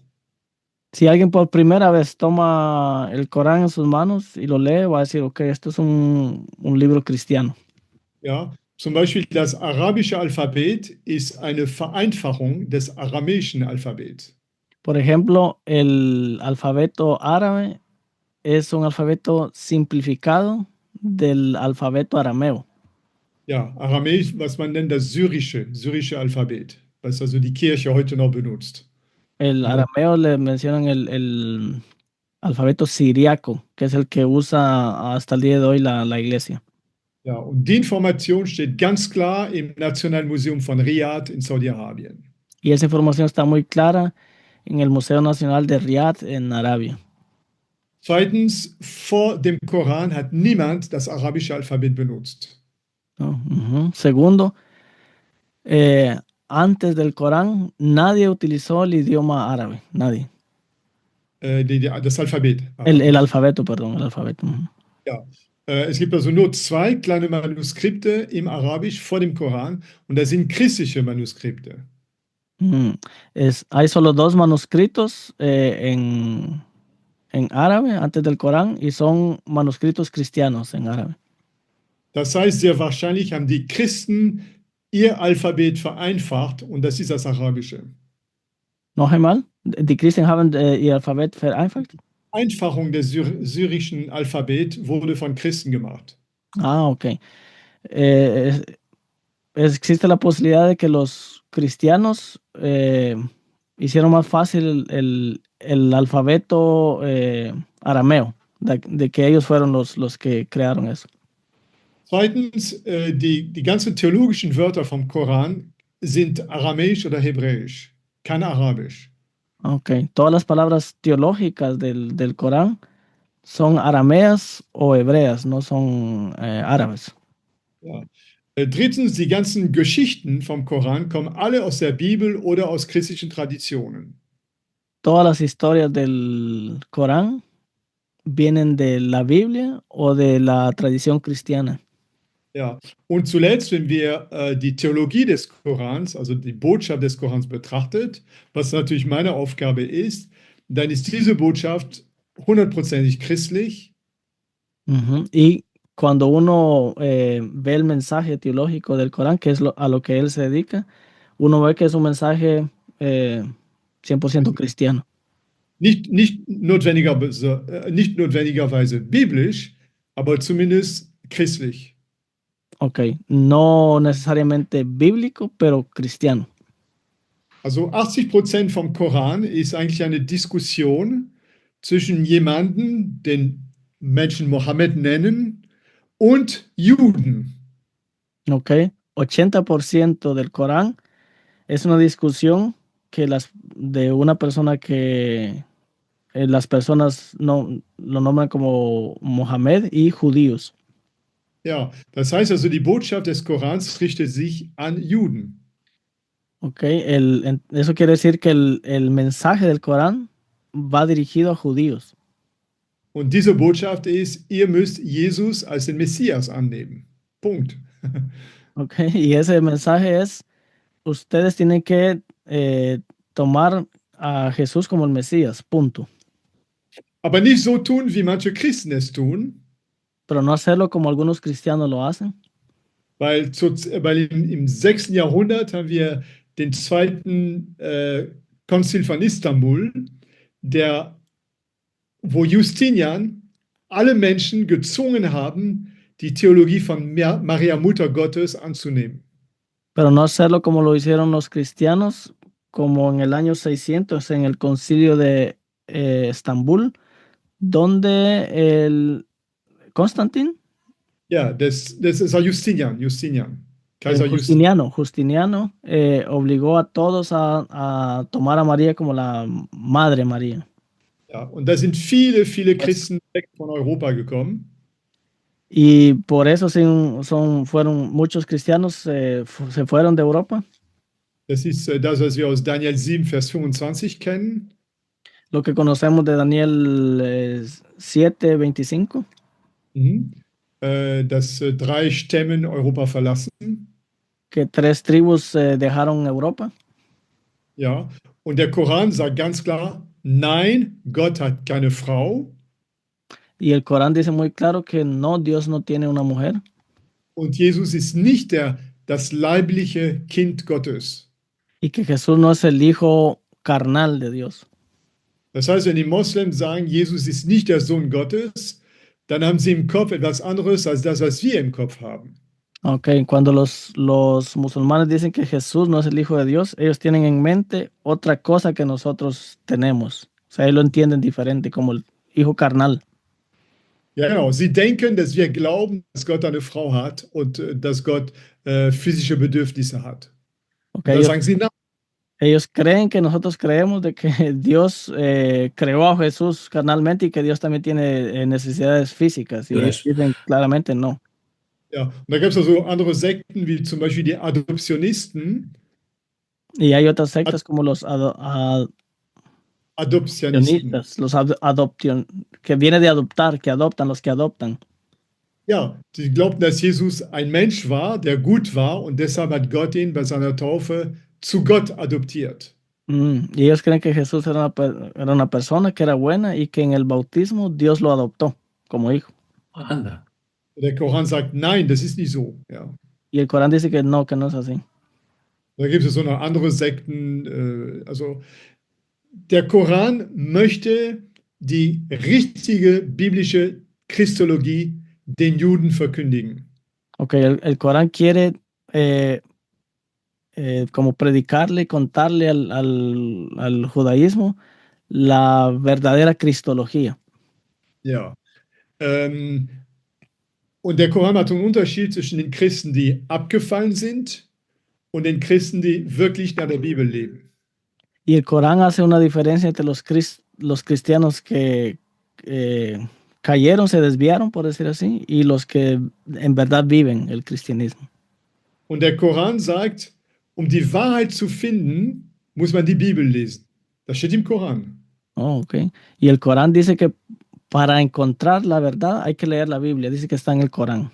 Si alguien por primera vez toma el Corán en sus manos y lo lee, va a decir, ok, esto es un libro cristiano. Ja, zum Beispiel das arabische Alphabet ist eine Vereinfachung des aramäischen Alphabets. Por ejemplo, el alfabeto árabe es un alfabeto simplificado del alfabeto arameo. Ja, aramäisch, was man nennt das syrische Alphabet. was also die Kirche heute noch benutzt. El arameo le mencionan el alfabeto siriaco, que es el que usa hasta el día de hoy la iglesia. Ja, und die Information steht ganz klar im Nationalen Museum von Riyadh in Saudi-Arabien. Y esa información está muy clara en el Museo Nacional de Riyadh en Arabia. Zweitens, vor dem Koran hat niemand das arabische Alphabet benutzt. Segundo, antes del Corán nadie utilizó el idioma árabe, nadie. Das Alphabet. El alfabeto, perdón, el alfabeto. Ja. Es gibt also nur 2 kleine Manuskripte im Arabisch vor dem Koran und das sind christliche Manuskripte. Hay solo 2 manuscritos en árabe antes del Corán y son manuscritos cristianos en árabe. Das heißt, sehr wahrscheinlich haben die Christen ihr Alphabet vereinfacht und das ist das Arabische. Noch einmal, die Christen haben ihr Alphabet vereinfacht? Einfachung des syrischen Alphabet wurde von Christen gemacht. Ah, ok. Existe la posibilidad de que los cristianos hicieron más fácil el alfabeto arameo, de que ellos fueron los que crearon eso. Zweitens, die ganzen theologischen Wörter vom Koran sind aramäisch oder hebräisch, kein arabisch. Ok, todas las palabras teológicas del Corán son arameas o hebreas, no son árabes. Ja. Drittens, die ganzen Geschichten vom Koran kommen alle aus der Bibel oder aus christlichen Traditionen. Todas las historias del Corán vienen de la Biblia o de la tradición cristiana. Ja, und zuletzt, wenn wir die Theologie des Korans, also die Botschaft des Korans betrachtet, was natürlich meine Aufgabe ist, dann ist diese Botschaft 100%ig christlich. Y cuando uno ve el mensaje teológico del Corán, que es a lo que él se dedica, uno ve que es un mensaje 100% cristiano. Nicht notwendigerweise biblisch, aber zumindest christlich. Ok, no necesariamente bíblico, pero cristiano. Also 80% vom Koran ist eigentlich eine Diskussion zwischen jemandem, den Menschen Mohammed nennen, und Juden. Ok, 80% del Corán es una discusión de una persona que las personas no lo nombran como Mohammed y judíos. Ja, das heißt also, die Botschaft des Korans richtet sich an Juden. Ok, eso quiere decir que el mensaje del Corán va dirigido a judíos. Und diese Botschaft ist, ihr müsst Jesus als den Messias annehmen. Punkt. Ok, y ese mensaje es, ustedes tienen que tomar a Jesús como el Mesías, punto. Aber nicht so tun, wie manche Christen es tun. Pero no hacerlo como algunos cristianos lo hacen. Weil im 6. Jahrhundert haben wir den zweiten Konzil von Istanbul, wo Justinian alle Menschen gezwungen haben, die Theologie von Maria, Mutter Gottes, anzunehmen. Pero no hacerlo como lo hicieron los cristianos, como en el año 600 en el concilio de Estambul, donde el Constantin. Ja, das ist Justinian. Kaiser Justiniano obligó a todos a tomar a María como la Madre María. Ja, und da sind viele Christen weg von Europa gekommen. Y por eso fueron muchos cristianos se fueron de Europa. Das ist das, was wir aus Daniel 7, Vers 25 kennen. Lo que conocemos de Daniel 7, 25. Dass 3 Stämmen Europa verlassen. Que 3 tribus dejaron Europa. Ja, und der Koran sagt ganz klar, nein, Gott hat keine Frau. Y el Corán dice muy claro que no, Dios no tiene una mujer. Und Jesus ist nicht das leibliche Kind Gottes. Y que Jesús no es el hijo carnal de Dios. Das heißt, wenn die Moslems sagen, Jesus ist nicht der Sohn Gottes, dann haben sie im Kopf etwas anderes als das, was wir im Kopf haben. Ok, cuando los musulmanes dicen que Jesús no es el Hijo de Dios, ellos tienen en mente otra cosa que nosotros tenemos. O sea, ellos lo entienden diferente, como el hijo carnal. Ja, genau. Sie denken, dass wir glauben, dass Gott eine Frau hat und dass Gott physische Bedürfnisse hat. Ok, Und da sagen sie, nein, ellos creen que nosotros creemos de que Dios creó a Jesús carnalmente y que Dios también tiene necesidades físicas. Y ellos Entonces, dicen claramente no. ja. Und da gibt es also andere Sekten, wie zum Beispiel die Adoptionisten. Y hay otras sectas como los Adoptionisten. los adoption, que viene de adoptar, que adoptan, los que adoptan. Ja, die glaubten, dass Jesus ein Mensch war, der gut war und deshalb hat Gott ihn bei seiner Taufe zu Gott adoptiert. Y ellos creen que Jesús era una persona que era buena y que en el bautismo Dios lo adoptó como hijo. anda. Der Koran sagt, nein, das ist nicht so. Ja. Y el Corán dice que no es así. Da gibt es so noch andere Sekten. Also der Koran möchte die richtige biblische Christologie den Juden verkündigen. Ok, el Corán quiere como predicarle y contarle al judaísmo la verdadera cristología. Ja. Und der Koran hat einen Unterschied zwischen den Christen, die abgefallen sind, und den Christen, die wirklich nach der Bibel leben. Y el Corán hace una diferencia entre los cristianos que cayeron, se desviaron, por decir así, y los que en verdad viven el cristianismo. Und der Koran sagt, um die Wahrheit zu finden, muss man die Bibel lesen. Das steht im Koran. Oh, ok. Y el Corán dice que para encontrar la verdad hay que leer la Biblia. Dice que está en el Corán.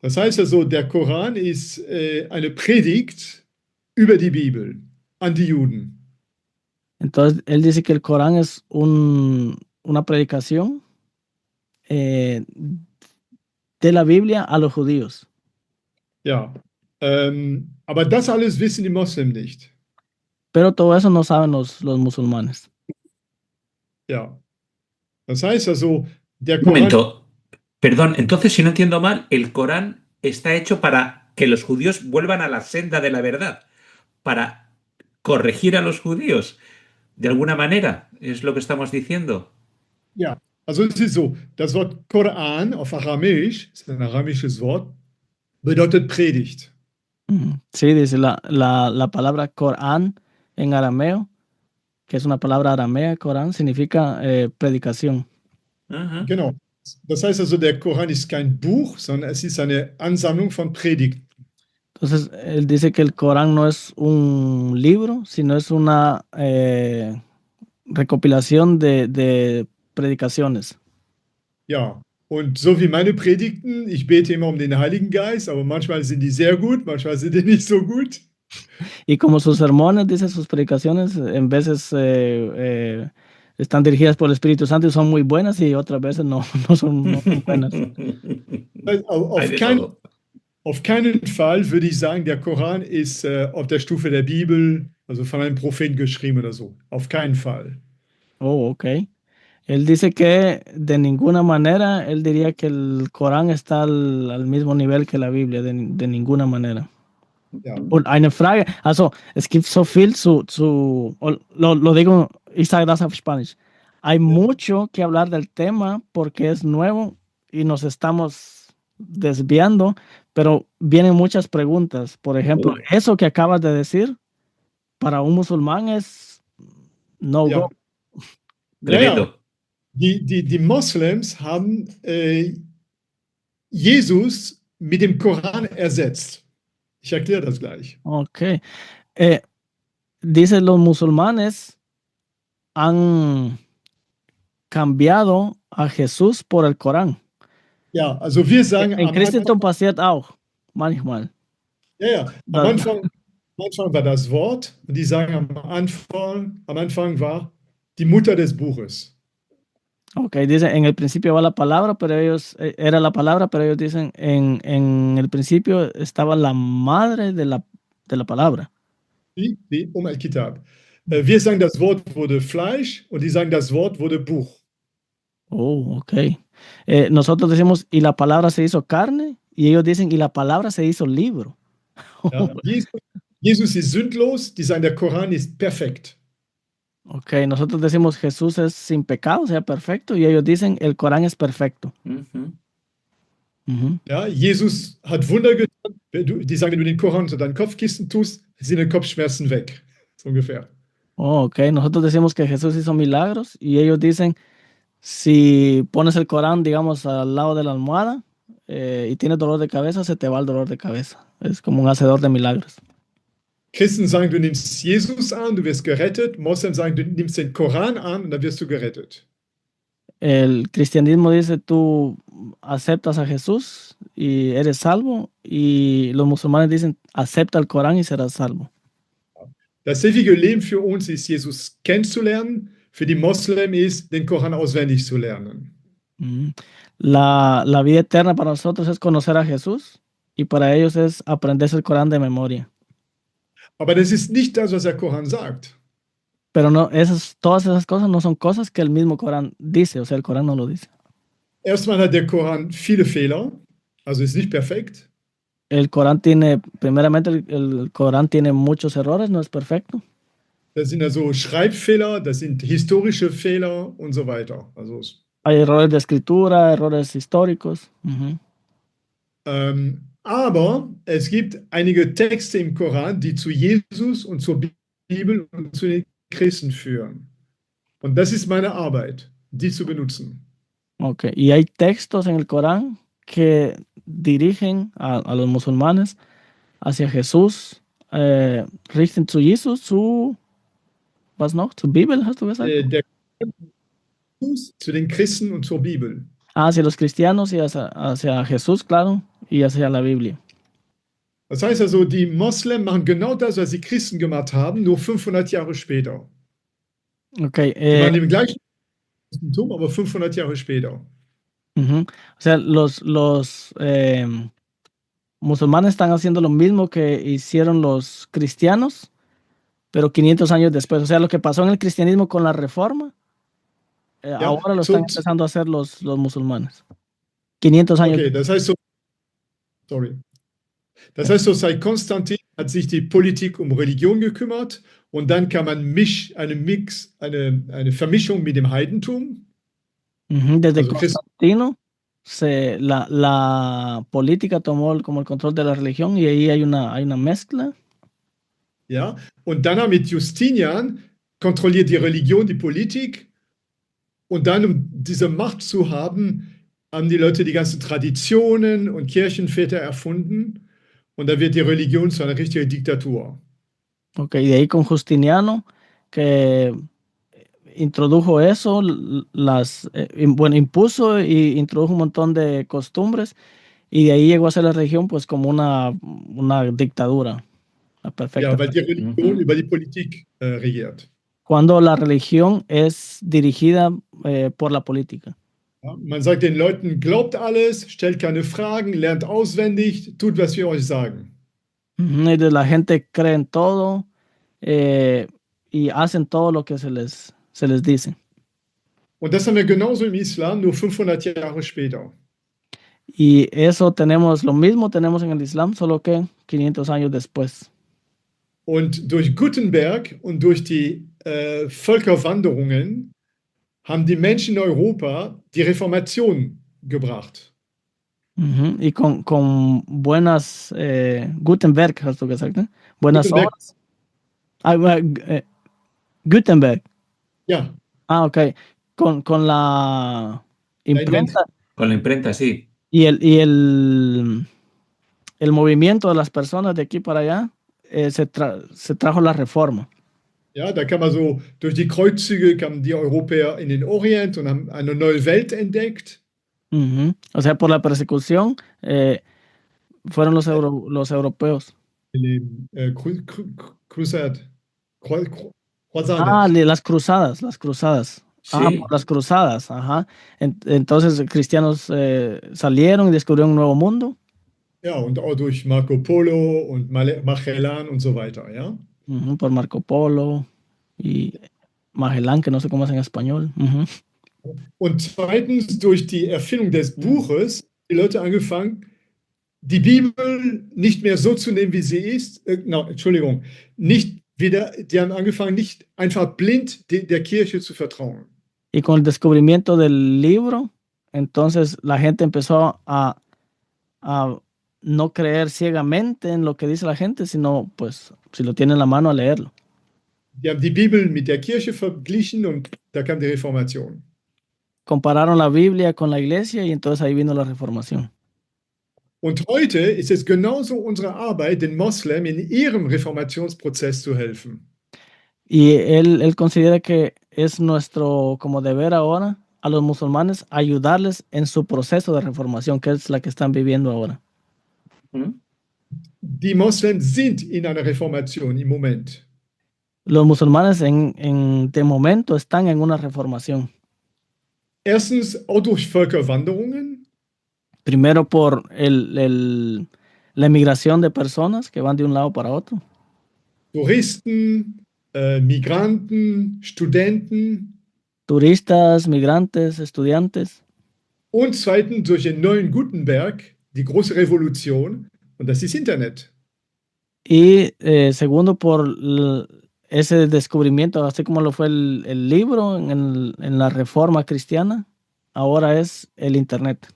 Das heißt also, der Koran ist eine Predigt über die Bibel an die Juden. Entonces, él dice que el Corán es una predicación de la Biblia a los judíos. Ja, aber das alles wissen die Moslem nicht. Pero todo eso no saben los musulmanes. Ja, das heißt also, der Un Koran... momento, perdón, entonces si no entiendo mal, el Corán está hecho para que los judíos vuelvan a la senda de la verdad, para corregir a los judíos, de alguna manera, es lo que estamos diciendo. Ja, also es ist so, das Wort Koran auf Aramäisch, ist ein aramisches Wort, bedeutet Predigt. Sí, dice la palabra Corán en arameo, que es una palabra aramea, Corán, significa predicación. Ajá. Genau. Das heißt also, der Koran ist kein Buch, sondern es ist eine Ansammlung von Predigten. Entonces, él dice que el Corán no es un libro, sino es una recopilación de predicaciones. Ja, und so wie meine Predigten, ich bete immer um den Heiligen Geist, aber manchmal sind die sehr gut, manchmal sind die nicht so gut. Y como sus sermones, dice sus predicaciones, en veces están dirigidas por el Espíritu Santo y son muy buenas y otras veces no son buenas. Auf keinen Fall würde ich sagen, der Koran ist auf der Stufe der Bibel, also von einem Propheten geschrieben oder so. Auf keinen Fall. Oh, ok. Él dice que de ninguna manera, él diría que el Corán está al mismo nivel que la Biblia, de ninguna manera. Ja. Und eine Frage, also es gibt so viel lo digo, ich sage das auf Spanisch. Hay mucho que hablar del tema porque es nuevo y nos estamos desviando, pero vienen muchas preguntas. Por ejemplo, eso que acabas de decir, para un musulmán es no Ja. go. Tremendo. Die Moslems haben Jesus mit dem Koran ersetzt. Ich erkläre das gleich. Ok. Dice, los musulmanes han cambiado a Jesús por el Corán. Ja, also wir sagen... En Christentum passiert auch, manchmal. Ja. Am Anfang war das Wort und die sagen am Anfang war die Mutter des Buches. Ok, dice, en el principio va la palabra, pero era la palabra, pero ellos dicen, en el principio estaba la madre de la palabra. Wie Al-Kitab. Wir sagen, das Wort wurde Fleisch und die sagen, das Wort wurde Buch. Oh, ok. Nosotros decimos, y la palabra se hizo carne, y ellos dicen, y la palabra se hizo libro. Ja, Jesus ist sündlos, die sagen, der Koran ist perfekt. Ok, nosotros decimos Jesús es sin pecado, o sea, perfecto, y ellos dicen el Corán es perfecto. Ja, Jesus hat Wunder getan. Die sagen, wenn du den Koran unter dein Kopfkissen tust, sind die Kopfschmerzen weg. So ungefähr. Oh, ok, nosotros decimos que Jesús hizo milagros y ellos dicen, si pones el Corán, digamos, al lado de la almohada y tienes dolor de cabeza, se te va el dolor de cabeza. Es como un hacedor de milagros. Christen sagen, du nimmst Jesus an, du wirst gerettet. Moslems sagen, du nimmst den Koran an und dann wirst du gerettet. El cristianismo dice, tú aceptas a Jesús y eres salvo, y los musulmanes dicen, acepta el Corán y serás salvo. Das ewige Leben für uns ist, Jesus kennenzulernen. Für die Moslem ist, den Koran auswendig zu lernen. La vida eterna para nosotros es conocer a Jesús, y para ellos es aprenderse el Corán de memoria. Aber das ist nicht das, was der Koran sagt. Pero no, todas esas cosas no son cosas que el mismo Corán dice, o sea, el Corán no lo dice. Erstmal hat der Koran viele Fehler, also ist nicht perfekt. El Corán tiene, primeramente, el Corán tiene muchos errores, no es perfecto. Das sind also Schreibfehler, das sind historische Fehler und so weiter. Also, hay errores de escritura, errores históricos. Aber es gibt einige Texte im Koran, die zu Jesus und zur Bibel und zu den Christen führen. Und das ist meine Arbeit, die zu benutzen. Okay. Y hay textos en el Corán que dirigen a los musulmanes hacia Jesús, richten zu Jesus, was noch? Zur Bibel, hast du gesagt? Zu den Christen und zur Bibel. Hacia los cristianos y hacia Jesús, claro, y hacia la Biblia. Das heißt also, die Moslem machen genau das, was die Christen gemacht haben, nur 500 Jahre später. Okay. Die waren im gleichen Christentum, aber 500 Jahre später. O sea, los musulmanes están haciendo lo mismo que hicieron los cristianos, pero 500 años después. O sea, lo que pasó en el cristianismo con la reforma, ahora lo están empezando a hacer los musulmanes. 500 años. Okay, das heißt so, seit Konstantin hat sich die Politik um Religion gekümmert und dann kam eine Vermischung mit dem Heidentum. Desde Constantino, la política tomó como el control de la religión y ahí hay una mezcla. Ja, und dann mit Justinian kontrolliert die Religion die Politik, und dann, um diese Macht zu haben, haben die Leute die ganzen Traditionen und Kirchenväter erfunden, und da wird die Religion zu einer richtigen Diktatur. Okay, y de ahí con Justiniano, que introdujo eso, impuso y introdujo un montón de costumbres, y de ahí llegó a ser la religión pues como una dictadura. Perfecta. Ja, weil die Religion über die Politik regiert. Cuando la religión es dirigida por la política. Ja, man sagt den Leuten, glaubt alles, stellt keine Fragen, lernt auswendig, tut, was wir euch sagen. La gente cree en todo y hacen todo lo que se les dice. Und das haben wir genauso im Islam, nur 500 Jahre später. Y eso lo mismo tenemos en el Islam, solo que 500 años después. Und durch Gutenberg und durch die Völkerwanderungen haben die Menschen in Europa die Reformation gebracht. Y con buenas, Gutenberg, hast du gesagt, ne? Buenas obras. Gutenberg. Ja. Ok. Con la imprenta. Con la imprenta, sí. Y el movimiento de las personas de aquí para allá se trajo la reforma. Ja, da kam also durch die Kreuzzüge kamen die Europäer in den Orient und haben eine neue Welt entdeckt. O sea, por la persecución fueron los europeos. Las cruzadas. Sí. Por las cruzadas, ajá. Entonces cristianos salieron y descubrieron un nuevo mundo. Ja, und auch durch Marco Polo und Magellan und so weiter, ja. Por Marco Polo y Magellan, que no sé cómo es en español. Und zweitens, durch die Erfindung des Buches, die Leute angefangen, die Bibel nicht mehr so zu nehmen, wie sie ist. No, Entschuldigung, nicht wieder, die haben angefangen, nicht einfach blind der Kirche zu vertrauen. Y con el descubrimiento del libro, entonces la gente empezó a no creer ciegamente en lo que dice la gente, sino pues si lo tiene en la mano a leerlo. Die haben die Bibel mit der Kirche verglichen und da kam die Reformation. Compararon la Biblia con la iglesia y entonces ahí vino la reformación. Und heute ist es genauso unsere Arbeit, den Moslem in ihrem Reformationsprozess zu helfen. Y él considera que es nuestro como deber ahora a los musulmanes ayudarles en su proceso de reformación, que es la que están viviendo ahora. Die Moslems sind in einer Reformation im Moment. Los musulmanes de momento están en una reformación. Erstens auch durch Völkerwanderungen. Primero por la emigración de personas que van de un lado para otro. Touristen, Migranten, Studenten. Turistas, migrantes, estudiantes. Und zweitens durch den neuen Gutenberg, die große Revolution, und das ist Internet. Y segundo por ese descubrimiento, así como lo fue el libro en la Reforma Cristiana, ahora es el Internet.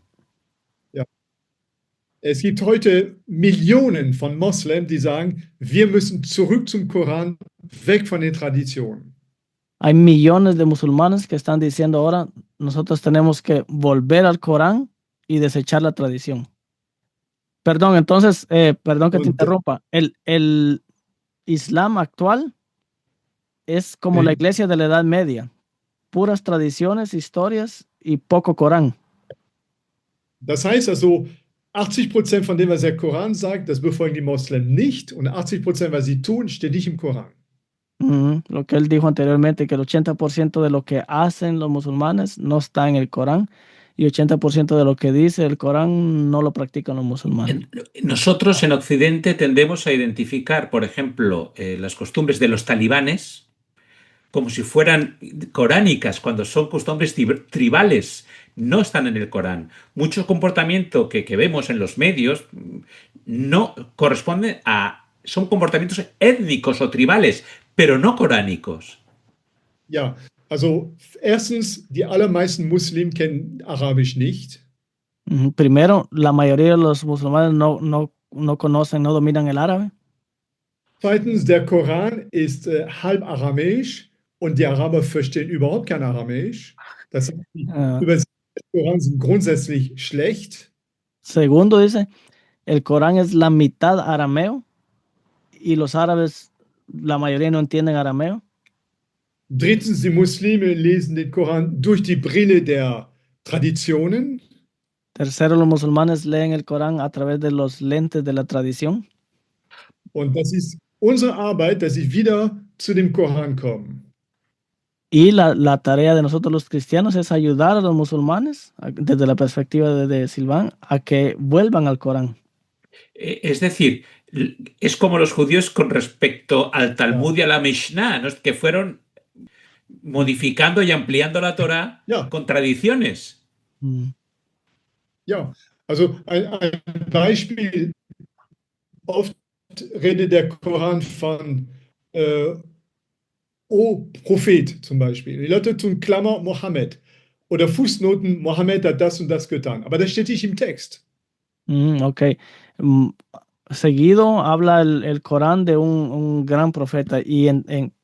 Ja. Es gibt heute Millionen von Moslems, die sagen, wir müssen zurück zum Koran, weg von den Traditionen. Hay millones de musulmanes que están diciendo ahora, nosotros tenemos que volver al Corán y desechar la tradición. Perdón, entonces, perdón que te interrumpa. El Islam actual es como la iglesia de la Edad Media. Puras tradiciones, historias y poco Corán. Das heißt also, 80% von dem, was der Koran sagt, das befolgen die Moslems nicht und 80%, was sie tun, steht nicht im Koran. Lo que él dijo anteriormente, que el 80% de lo que hacen los musulmanes no está en el Corán y 80% de lo que dice el Corán no lo practican los musulmanes. Nosotros en Occidente tendemos a identificar, por ejemplo, las costumbres de los talibanes como si fueran coránicas, cuando son costumbres tribales, no están en el Corán. Mucho comportamiento que vemos en los medios no corresponde son comportamientos étnicos o tribales, pero no coránicos. Ja, also erstens, die allermeisten Muslimen kennen Arabisch nicht. Primero, la mayoría de los musulmanes no conocen, no dominan el árabe. Zweitens, der Koran ist halb aramäisch und die Araber verstehen überhaupt kein Aramäisch. Das heißt, die Übersetzungen des Korans sind grundsätzlich schlecht. Segundo, dice, el Corán es la mitad arameo y los árabes, la mayoría no entienden arameo. Drittens, die Muslime lesen den Koran durch die Brille der Traditionen. Tercero, los musulmanes leen el Corán a través de los lentes de la tradición. Und das ist unsere Arbeit, dass sie wieder zu dem Koran kommen. Y la tarea de nosotros los cristianos es ayudar a los musulmanes, desde la perspectiva de Silván, a que vuelvan al Corán. Es decir, es como los judíos con respecto al Talmud y a la Mishnah, ¿no? Que fueron modificando y ampliando la Torá con tradiciones. Ja, also ein Beispiel, oft redet der Koran von O Prophet zum Beispiel. Die Leute tun Klammer Mohammed oder Fußnoten, Mohammed hat das und das getan. Aber das steht nicht im Text. Ok. Seguido habla el Corán de un gran profeta y en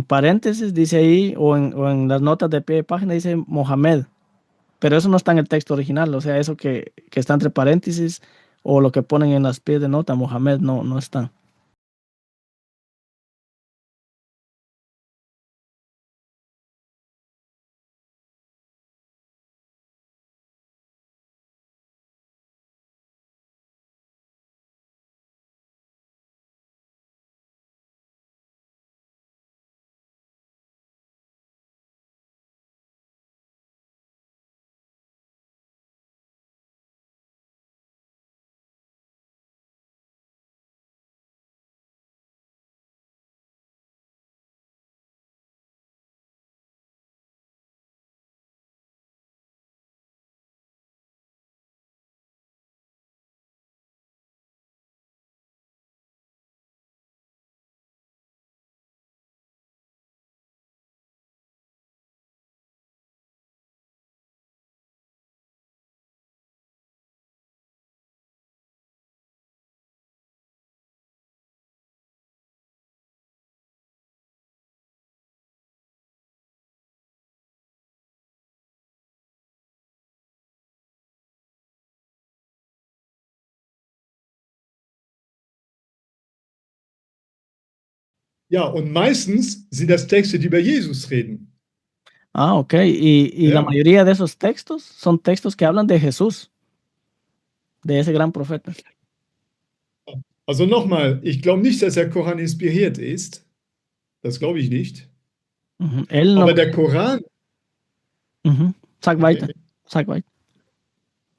paréntesis dice ahí, o en las notas de pie de página dice Mohamed, pero eso no está en el texto original, o sea, eso que está entre paréntesis o lo que ponen en las pies de nota, Mohamed no está. Ja, und meistens sind das Texte, die über Jesus reden. Ah, ok. Y la Ja. mayoría de esos textos son textos que hablan de Jesús, de ese gran profeta. Also nochmal, ich glaube nicht, dass der Koran inspiriert ist. Das glaube ich nicht. Él no. Aber der Koran, Sag weiter. Sag weiter.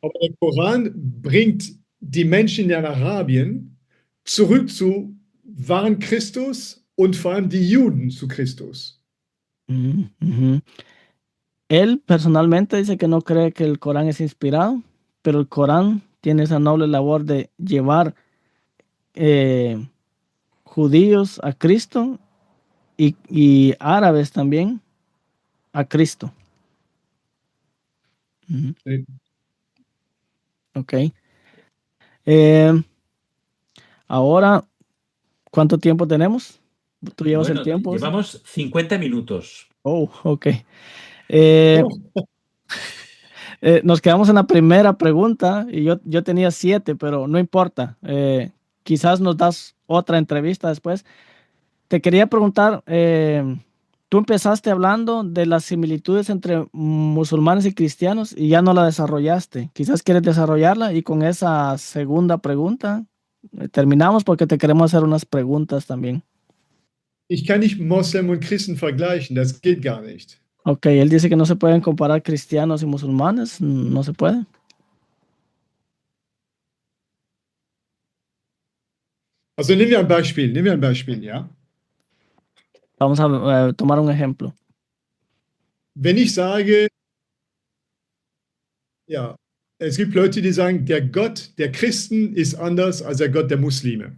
aber der Koran bringt die Menschen in Arabien zurück zu wahren Christus und vor allem die Juden zu Christus. Él personalmente dice que no cree que el Corán es inspirado, pero el Corán tiene esa noble labor de llevar judíos a Cristo y árabes también a Cristo. Sí. Ok. Ahora, ¿cuánto tiempo tenemos? ¿Tú llevas el tiempo? Llevamos 50 minutos. Oh, ok. Nos quedamos en la primera pregunta y yo tenía 7, pero no importa. Quizás nos das otra entrevista después. Te quería preguntar, tú empezaste hablando de las similitudes entre musulmanes y cristianos y ya no la desarrollaste. Quizás quieres desarrollarla y con esa segunda pregunta terminamos porque te queremos hacer unas preguntas también. Ich kann nicht Moslem und Christen vergleichen, das geht gar nicht. Ok, él dice que no se pueden comparar cristianos y musulmanes, no se puede. Also nehmen wir ein Beispiel, ja. Vamos a tomar un ejemplo. Wenn ich sage, ja, es gibt Leute, die sagen, der Gott der Christen ist anders als der Gott der Muslime.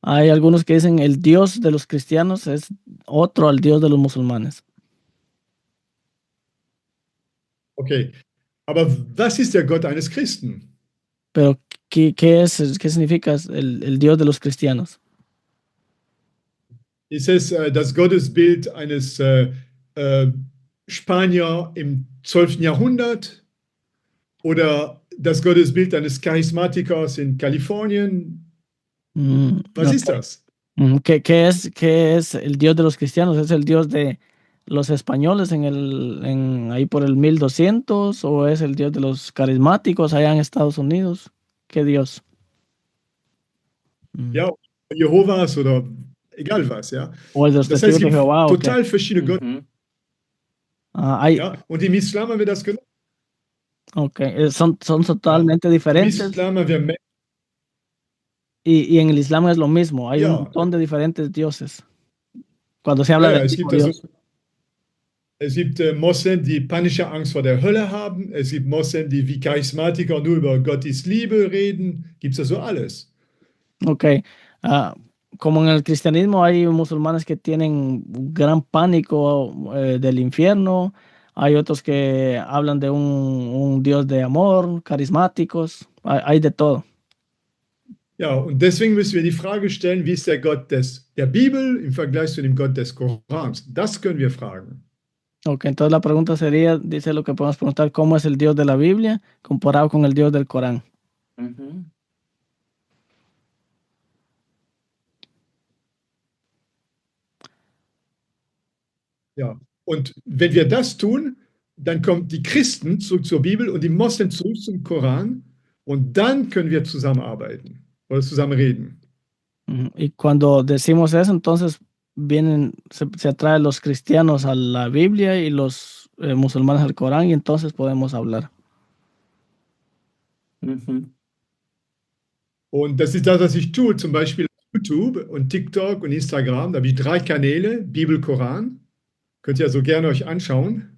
Hay algunos que dicen el Dios de los cristianos es otro al Dios de los musulmanes. Okay, aber was ist der Gott eines Christen? Pero, ¿qué significa el Dios de los cristianos? Ist es das Gottesbild eines Spanier im 12. Jahrhundert oder das Gottesbild eines Charismatikers in Kalifornien? Was ist das? ¿Qué es el Dios de los cristianos? ¿Es el Dios de los españoles ahí por el 1200 o es el Dios de los carismáticos allá en Estados Unidos? ¿Qué Dios? Ja, Jehovas oder egal was, ja. O el de los Das testigos heißt, de es gibt Jehová. total verschiedene Götter. Ja, und im Islam haben wir das genommen. Okay, son totalmente diferentes. Im Islam haben wir y en el Islam es lo mismo, hay un montón de diferentes dioses. Cuando se habla de Dios. Es gibt Moslem, die panische Angst vor der Hölle haben. Es gibt Moslem, die wie Charismatiker nur über Gottes Liebe reden. Gibt es da so alles. Ok. Como en el cristianismo hay musulmanes que tienen gran pánico del infierno. Hay otros que hablan de un Dios de amor, carismáticos. Hay de todo. Ja, und deswegen müssen wir die Frage stellen, wie ist der Gott der Bibel im Vergleich zu dem Gott des Korans? Das können wir fragen. Ok, entonces la pregunta sería, dice lo que podemos preguntar, ¿cómo es el Dios de la Biblia comparado con el Dios del Corán? Ja, und wenn wir das tun, dann kommen die Christen zurück zur Bibel und die Moslem zurück zum Koran und dann können wir zusammenarbeiten oder zusammen reden. Y cuando decimos eso, entonces se atraen los cristianos a la Biblia y los musulmanes al Corán y entonces podemos hablar. Und das ist das, was ich tue, zum Beispiel YouTube und TikTok und Instagram. Da habe ich 3 Kanäle, Bibel, Koran. Könnt ihr also gerne euch anschauen.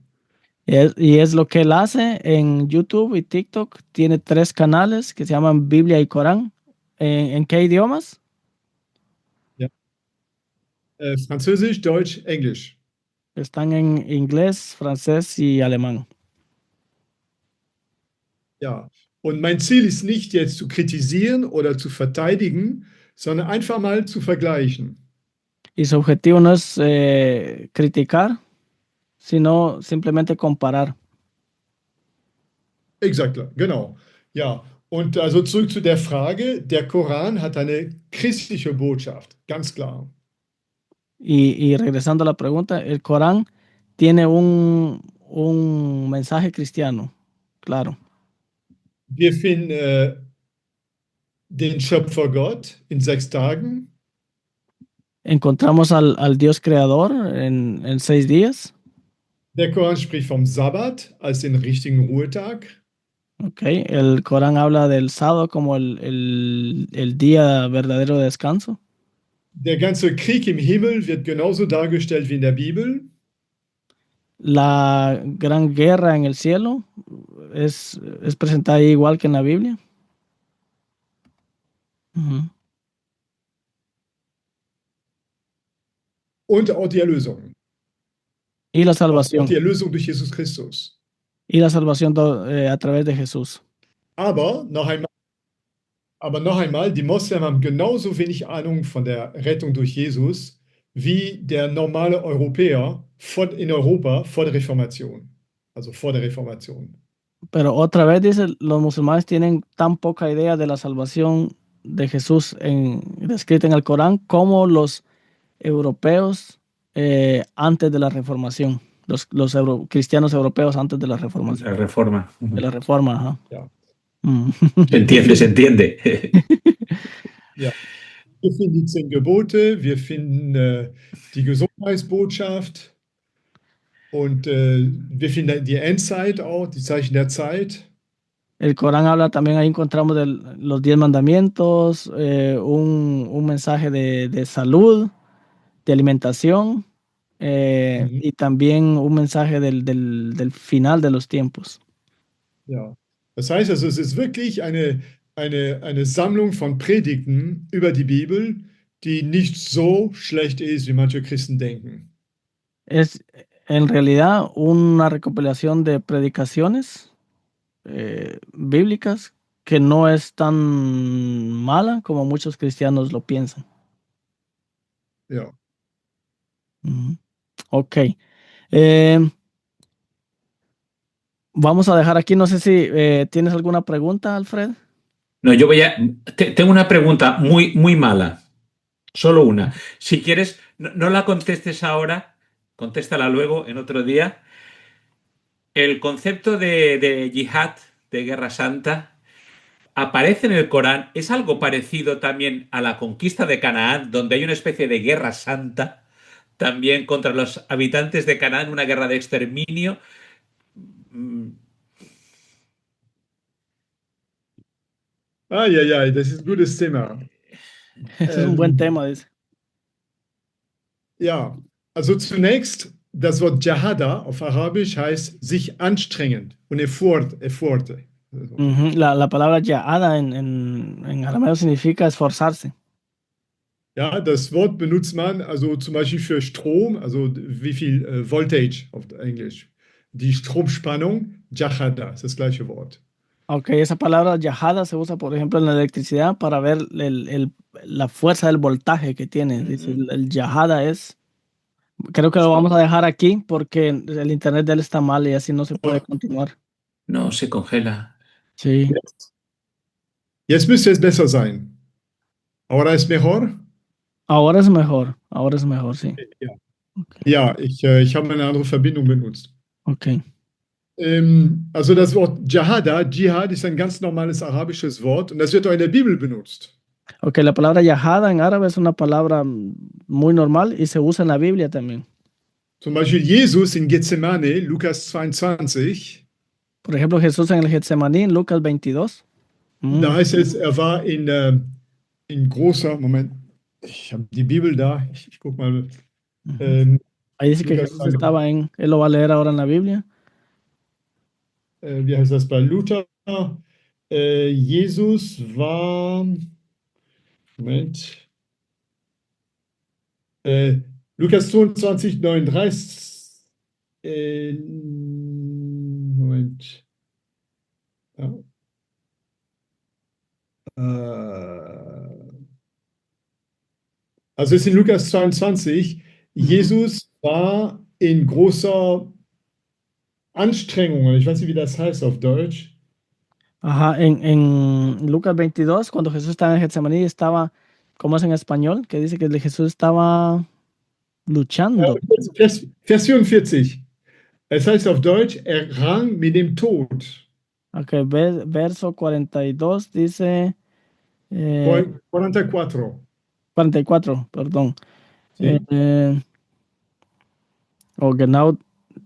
Y es lo que él hace en YouTube y TikTok. Tiene 3 canales que se llaman Biblia y Corán. ¿En qué idiomas? Ja. Französisch, Deutsch, Englisch. Están en inglés, francés y alemán. Ja, und mein Ziel ist nicht jetzt zu kritisieren oder zu verteidigen, sondern einfach mal zu vergleichen. Y su objetivo no es criticar, sino simplemente comparar. Exakt, genau. Ja, und also zurück zu der Frage, der Koran hat eine christliche Botschaft, ganz klar. Y regresando a la pregunta, el Corán tiene un mensaje cristiano, claro. Wir finden den Schöpfer Gott in 6 Tagen. Encontramos al Dios creador en 6 días. Der Koran spricht vom Sabbat als den richtigen Ruhetag. Okay. El Corán habla del sábado como el día verdadero de descanso. Der ganze Krieg im Himmel wird genauso dargestellt wie in der Bibel. La gran guerra en el cielo es presentada igual que en la Biblia. Ujú. Und auch die Erlösung. Y la Auch salvación. die Erlösung durch Jesus Christus. Y la salvación a través de Jesús. Aber noch einmal, die Moslem haben genauso wenig Ahnung von der Rettung durch Jesus wie der normale Europäer in Europa vor der Reformation. Also vor der Reformation. Pero otra vez dice, los musulmanes tienen tan poca idea de la salvación de Jesús descrita en el Corán como los europeos antes de la reformación, los cristianos europeos antes de la reformación. La reforma. De la reforma, ajá. Ja. Se entiende, se entiende. Ja. Wir finden die 10 Gebote, wir finden die Gesundheitsbotschaft und wir finden die Endzeit auch, die Zeichen der Zeit. El Corán habla también, ahí encontramos los 10 mandamientos, un mensaje de salud, de alimentación, y también un mensaje del final de los tiempos. Ja, das heißt also, es ist wirklich eine Sammlung von Predigten über die Bibel, die nicht so schlecht ist, wie manche Christen denken. Es en realidad una recopilación de predicaciones bíblicas que no es tan mala como muchos cristianos lo piensan. Ja. Ok. Vamos a dejar aquí, no sé si tienes alguna pregunta, Alfred. No, tengo una pregunta muy mala. Solo una. Si quieres, no la contestes ahora, contéstala luego en otro día. El concepto de yihad, de guerra santa, aparece en el Corán. ¿Es algo parecido también a la conquista de Canaán, donde hay una especie de guerra santa también contra los habitantes de Canaán, una guerra de exterminio? Ja, das ist ein gutes Thema. Es un buen tema, dice. Ja, also zunächst, das Wort Jahada auf Arabisch heißt sich anstrengend und Effort. La palabra Jahada en arameo significa esforzarse. Ja, das Wort benutzt man also zum Beispiel für Strom, also wie viel Voltage auf Englisch. Die Stromspannung, Jahada, ist das gleiche Wort. Ok, esa palabra Jahada se usa, por ejemplo, en la electricidad para ver la fuerza del voltaje que tiene. Dice, el Jahada es... Creo que lo vamos a dejar aquí porque el internet de él está mal y así no se puede continuar. No, se congela. Sí. Jetzt müsste es besser sein. ¿Ahora es mejor? Ahora es mejor, sí. Ja, okay. Ja, ich habe eine andere Verbindung benutzt. Okay. Also das Wort Jihad ist ein ganz normales arabisches Wort und das wird auch in der Bibel benutzt. Ok, la palabra Jahada en árabe es una palabra muy normal y se usa en la Biblia también. Zum Beispiel Jesus in Gethsemane, Lukas 22. Por ejemplo, Jesús en el Getsemaní, en Lucas 22. Da heißt es, er war in großer, Moment, ich habe die Bibel da, ich guck mal. Ahí dice que Jesús estaba él lo va a leer ahora en la Biblia. Wie heißt das bei Luther? Jesus war, Moment, Lukas 22, 39, Moment. Ja. Also es ist in Lukas 22, Jesus war in großer Anstrengung, ich weiß nicht, wie das heißt auf Deutsch. Ajá, en Lucas 22, cuando Jesús estaba en Getsemaní, estaba, ¿cómo es en español? Que dice que Jesús estaba... Luchando. Vers 44. Es heißt auf Deutsch, er rang mit dem Tod. Ok, verso 42 dice... 44. 44, perdón. Sí. Genau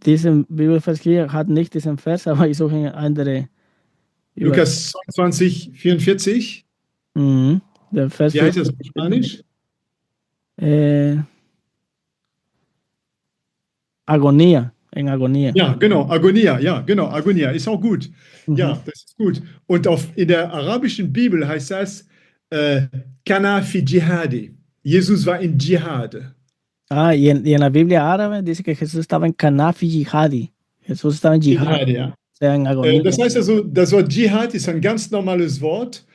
diesen Bibelvers hier hat nicht diesen Vers, aber ich suche eine andere. Lukas 22, 44. Der Vers Wie heißt das auf Spanisch? Agonía, en Agonía. Ja, genau, Agonia, ja, genau, Agonia, ist auch gut. Ja, das ist gut. Und in der arabischen Bibel heißt das Kana fi Jihadi. Jesus war in Dschihad. Y en la Biblia árabe dice que Jesús estaba en Kanafi Jihadi. Jesús estaba en Jihad, Jihad, ja. o sea, en agonía. Das heißt also, das Wort Dschihad ist ein ganz normales Wort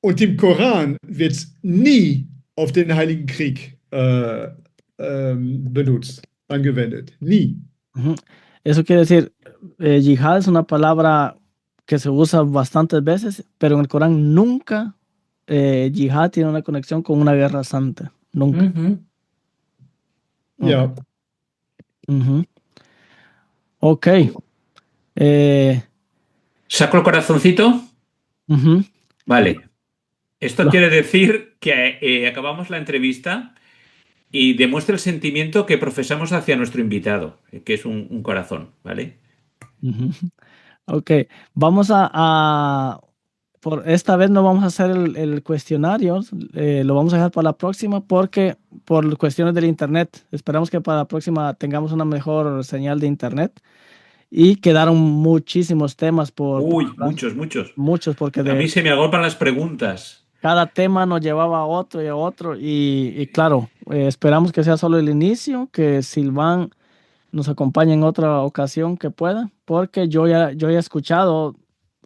und im Koran wird es nie auf den Heiligen Krieg benutzt, angewendet. Nie. Eso quiere decir, yihad es una palabra que se usa bastantes veces, pero en el Corán nunca yihad tiene una conexión con una guerra santa. Nunca. Ja. Ok. ¿Saco el corazoncito? Vale. Esto quiere decir que acabamos la entrevista y demuestra el sentimiento que profesamos hacia nuestro invitado, que es un corazón, ¿vale? Ok, vamos por esta vez no vamos a hacer el cuestionario, lo vamos a dejar para la próxima porque por cuestiones del internet, esperamos que para la próxima tengamos una mejor señal de internet y quedaron muchísimos temas muchos porque a mí se me agolpan las preguntas. Cada tema nos llevaba a otro y a otro y claro, esperamos que sea solo el inicio, que Silván nos acompañe en otra ocasión que pueda, porque yo ya he escuchado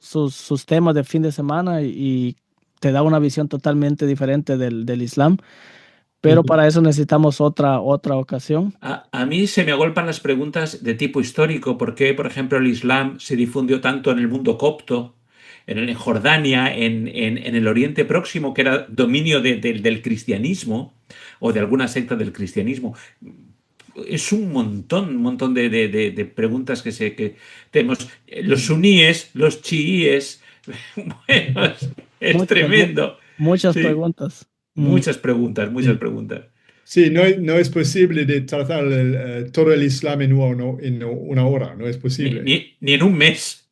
sus temas de fin de semana y te da una visión totalmente diferente del Islam, pero para eso necesitamos otra ocasión. A mí se me agolpan las preguntas de tipo histórico, ¿por qué, por ejemplo, el Islam se difundió tanto en el mundo copto, en Jordania, en el Oriente Próximo, que era dominio del cristianismo o de alguna secta del cristianismo? Es un montón de preguntas que tenemos. Los suníes, los chiíes, bueno, es tremendo. Muchas preguntas. Muchas preguntas. Sí, no es posible de tratar todo el Islam en una hora, no es posible. Ni en un mes.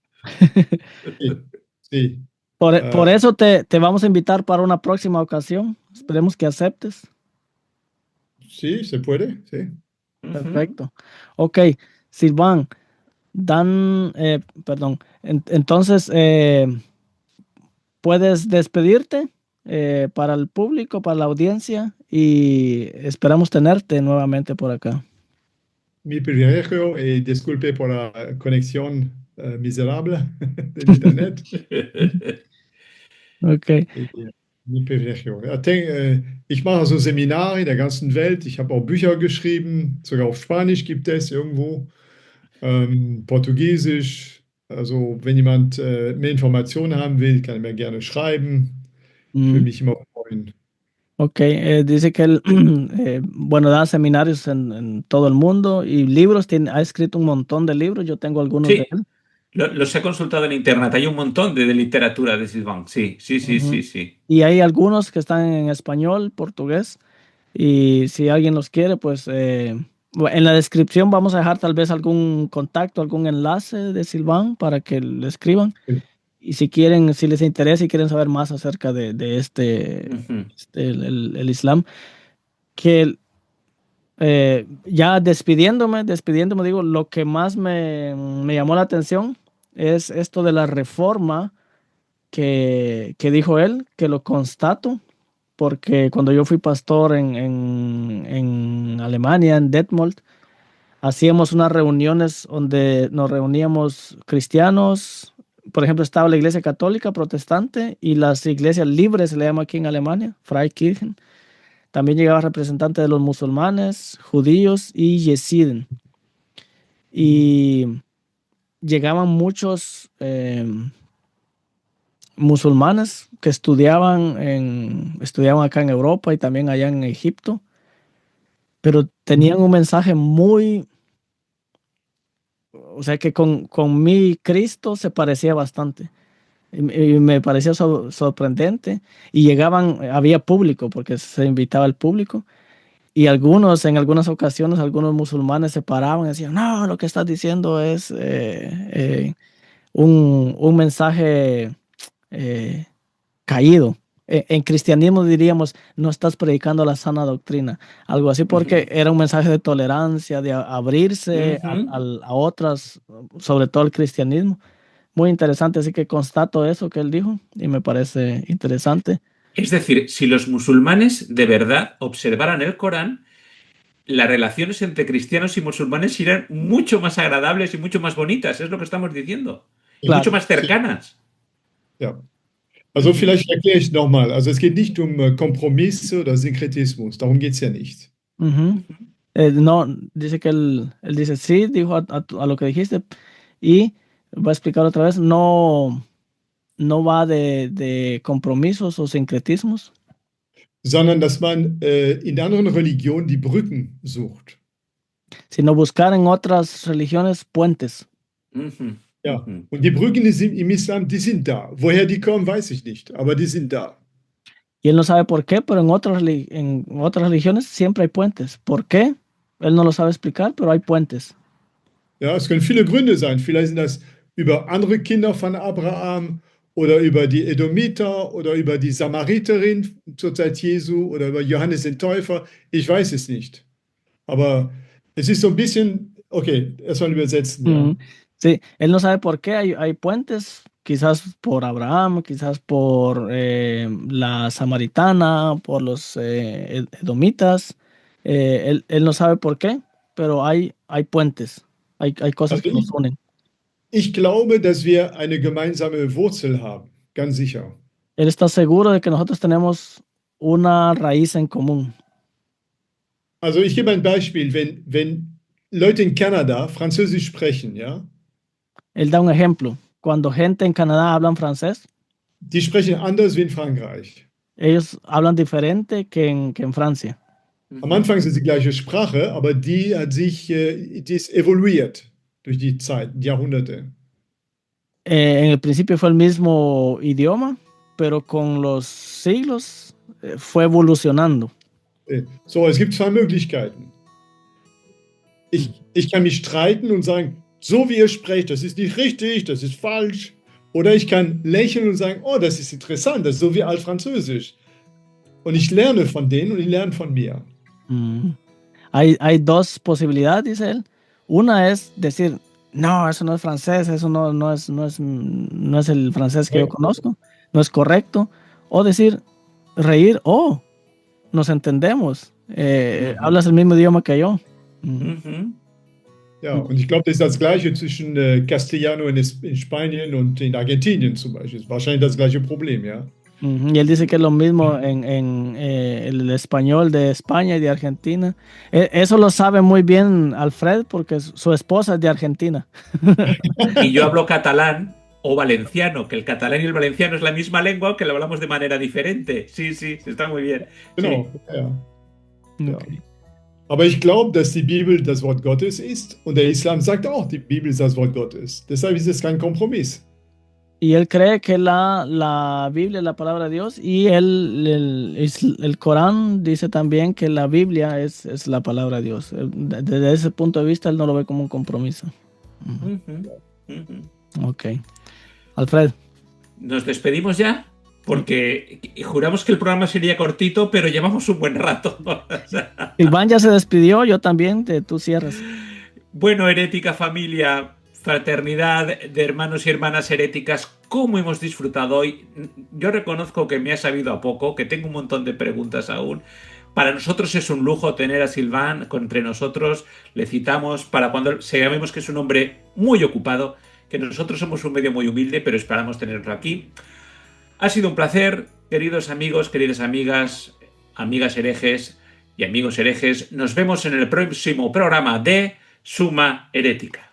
Sí. Por eso te vamos a invitar para una próxima ocasión. Esperemos que aceptes. Sí, se puede, sí. Perfecto. Ok, Silván, perdón. Entonces, puedes despedirte para el público, para la audiencia y esperamos tenerte nuevamente por acá. Mi privilegio y disculpe por la conexión miserable del internet. Okay. Mi privilegio. Ich mache so Seminare in der ganzen Welt. Ich habe auch Bücher geschrieben, sogar auf Spanisch gibt es irgendwo, Portugiesisch. Also wenn jemand mehr Informationen haben will, kann er mir gerne schreiben. Ich würde mich immer freuen. Ok, dice que él, bueno, da seminarios en todo el mundo y libros, ha escrito un montón de libros, yo tengo algunos de él. Los he consultado en internet, hay un montón de literatura de Silván, sí. Y hay algunos que están en español, portugués, y si alguien los quiere, pues en la descripción vamos a dejar tal vez algún contacto, algún enlace de Silván para que le escriban. Sí. Y si quieren, si les interesa y quieren saber más acerca de el Islam, que ya despidiéndome, digo, lo que más me llamó la atención es esto de la reforma que dijo él, que lo constato, porque cuando yo fui pastor en Alemania, en Detmold, hacíamos unas reuniones donde nos reuníamos cristianos. Por ejemplo, estaba la iglesia católica, protestante, y las iglesias libres, se le llama aquí en Alemania, Freikirchen. También llegaba representantes de los musulmanes, judíos y yesiden. Y llegaban muchos musulmanes que estudiaban acá en Europa y también allá en Egipto. pero tenían un mensaje muy, o sea que con mi Cristo se parecía bastante. Y me parecía sorprendente. Y llegaban, había público, porque se invitaba al público. Y algunos, en algunas ocasiones, algunos musulmanes se paraban y decían, no, lo que estás diciendo es un mensaje eh, caído. En cristianismo diríamos, no estás predicando la sana doctrina, algo así, porque era un mensaje de tolerancia, de abrirse a otras, sobre todo el cristianismo. Muy interesante, así que constato eso que él dijo y me parece interesante. Es decir, si los musulmanes de verdad observaran el Corán, las relaciones entre cristianos y musulmanes serían mucho más agradables y mucho más bonitas, es lo que estamos diciendo. Y mucho Claro. más cercanas. Ja. Also vielleicht erkläre ich nochmal. Also es geht nicht um Kompromisse oder Synkretismus. Darum geht es ja nicht. No, dice que él dice, sí, dijo a lo que dijiste y va a explicar otra vez, no va de compromisos o sincretismos, Sondern dass man in anderen Religionen die Brücken sucht. sino buscar en otras religiones puentes. Ja. Und die Brücken im Islam, die sind da. Woher die kommen, weiß ich nicht, aber die sind da. Y él no sabe por qué, pero en otras religiones siempre hay puentes. ¿Por qué? Él no lo sabe explicar, pero hay puentes. Ja, es können viele Gründe sein. Vielleicht sind das über andere Kinder von Abraham oder über die Edomiter oder über die Samariterin zur Zeit Jesu oder über Johannes den Täufer. Ich weiß es nicht. Aber es ist so ein bisschen, okay, erstmal übersetzen. Ja. Sí, él no sabe por qué hay puentes, quizás por Abraham, quizás por la samaritana, por los edomitas. Él no sabe por qué, pero hay puentes, hay cosas que nos unen. Ich glaube, dass wir eine gemeinsame Wurzel haben, ganz sicher. Él está seguro de que nosotros tenemos una raíz en común. Also ich gebe ein Beispiel, wenn Leute in Kanada Französisch sprechen, ja? Él da un ejemplo. Cuando gente en Canadá hablan francés, die sprechen anders wie in Frankreich. Ellos hablan diferente que en Francia. Am Anfang ist es die gleiche Sprache, aber die ist evoluiert durch die Zeit, die Jahrhunderte. En el principio fue el mismo idioma, pero con los siglos fue evolucionando. So, es gibt zwei Möglichkeiten. Ich kann mich streiten und sagen, so wie ihr sprecht, das ist nicht richtig, das ist falsch. Oder ich kann lächeln und sagen, oh, das ist interessant, das ist so wie Altfranzösisch. Und ich lerne von denen und die lernen von mir. Hay dos posibilidades, dice él. Una es decir, no, eso no es francés, eso no es el francés que yo conozco, no es correcto. O decir, reír, oh, nos entendemos, hablas el mismo idioma que yo. Ja, und ich glaube, das ist das Gleiche zwischen Castellano in Spanien und in Argentinien zum Beispiel. Ist wahrscheinlich das gleiche Problem, ja. Y él dice que es lo mismo en el español de España y de Argentina. Eso lo sabe muy bien Alfred porque su esposa es de Argentina. Y yo hablo catalán o valenciano, que el catalán y el valenciano es la misma lengua, que lo hablamos de manera diferente. Sí, está muy bien. Genau, sí. Ja. Okay. Aber ich glaube, dass die Bibel das Wort Gottes ist und der Islam sagt auch, die Bibel ist das Wort Gottes. Deshalb ist es kein Kompromiss. Y él cree que la Biblia es la palabra de Dios y el Corán dice también que la Biblia es la palabra de Dios. Desde ese punto de vista él no lo ve como un compromiso. Ok. Alfred. ¿Nos despedimos ya? Porque juramos que el programa sería cortito, pero llevamos un buen rato. Iván ya se despidió, yo también, tú cierras. Bueno, herética familia, fraternidad de hermanos y hermanas heréticas, ¿cómo hemos disfrutado hoy? Yo reconozco que me ha sabido a poco, que tengo un montón de preguntas aún. Para nosotros es un lujo tener a Silván entre nosotros. Le citamos para cuando sabemos que es un hombre muy ocupado, que nosotros somos un medio muy humilde, pero esperamos tenerlo aquí. Ha sido un placer, queridos amigos, queridas amigas, amigas herejes y amigos herejes. Nos vemos en el próximo programa de Suma Herética.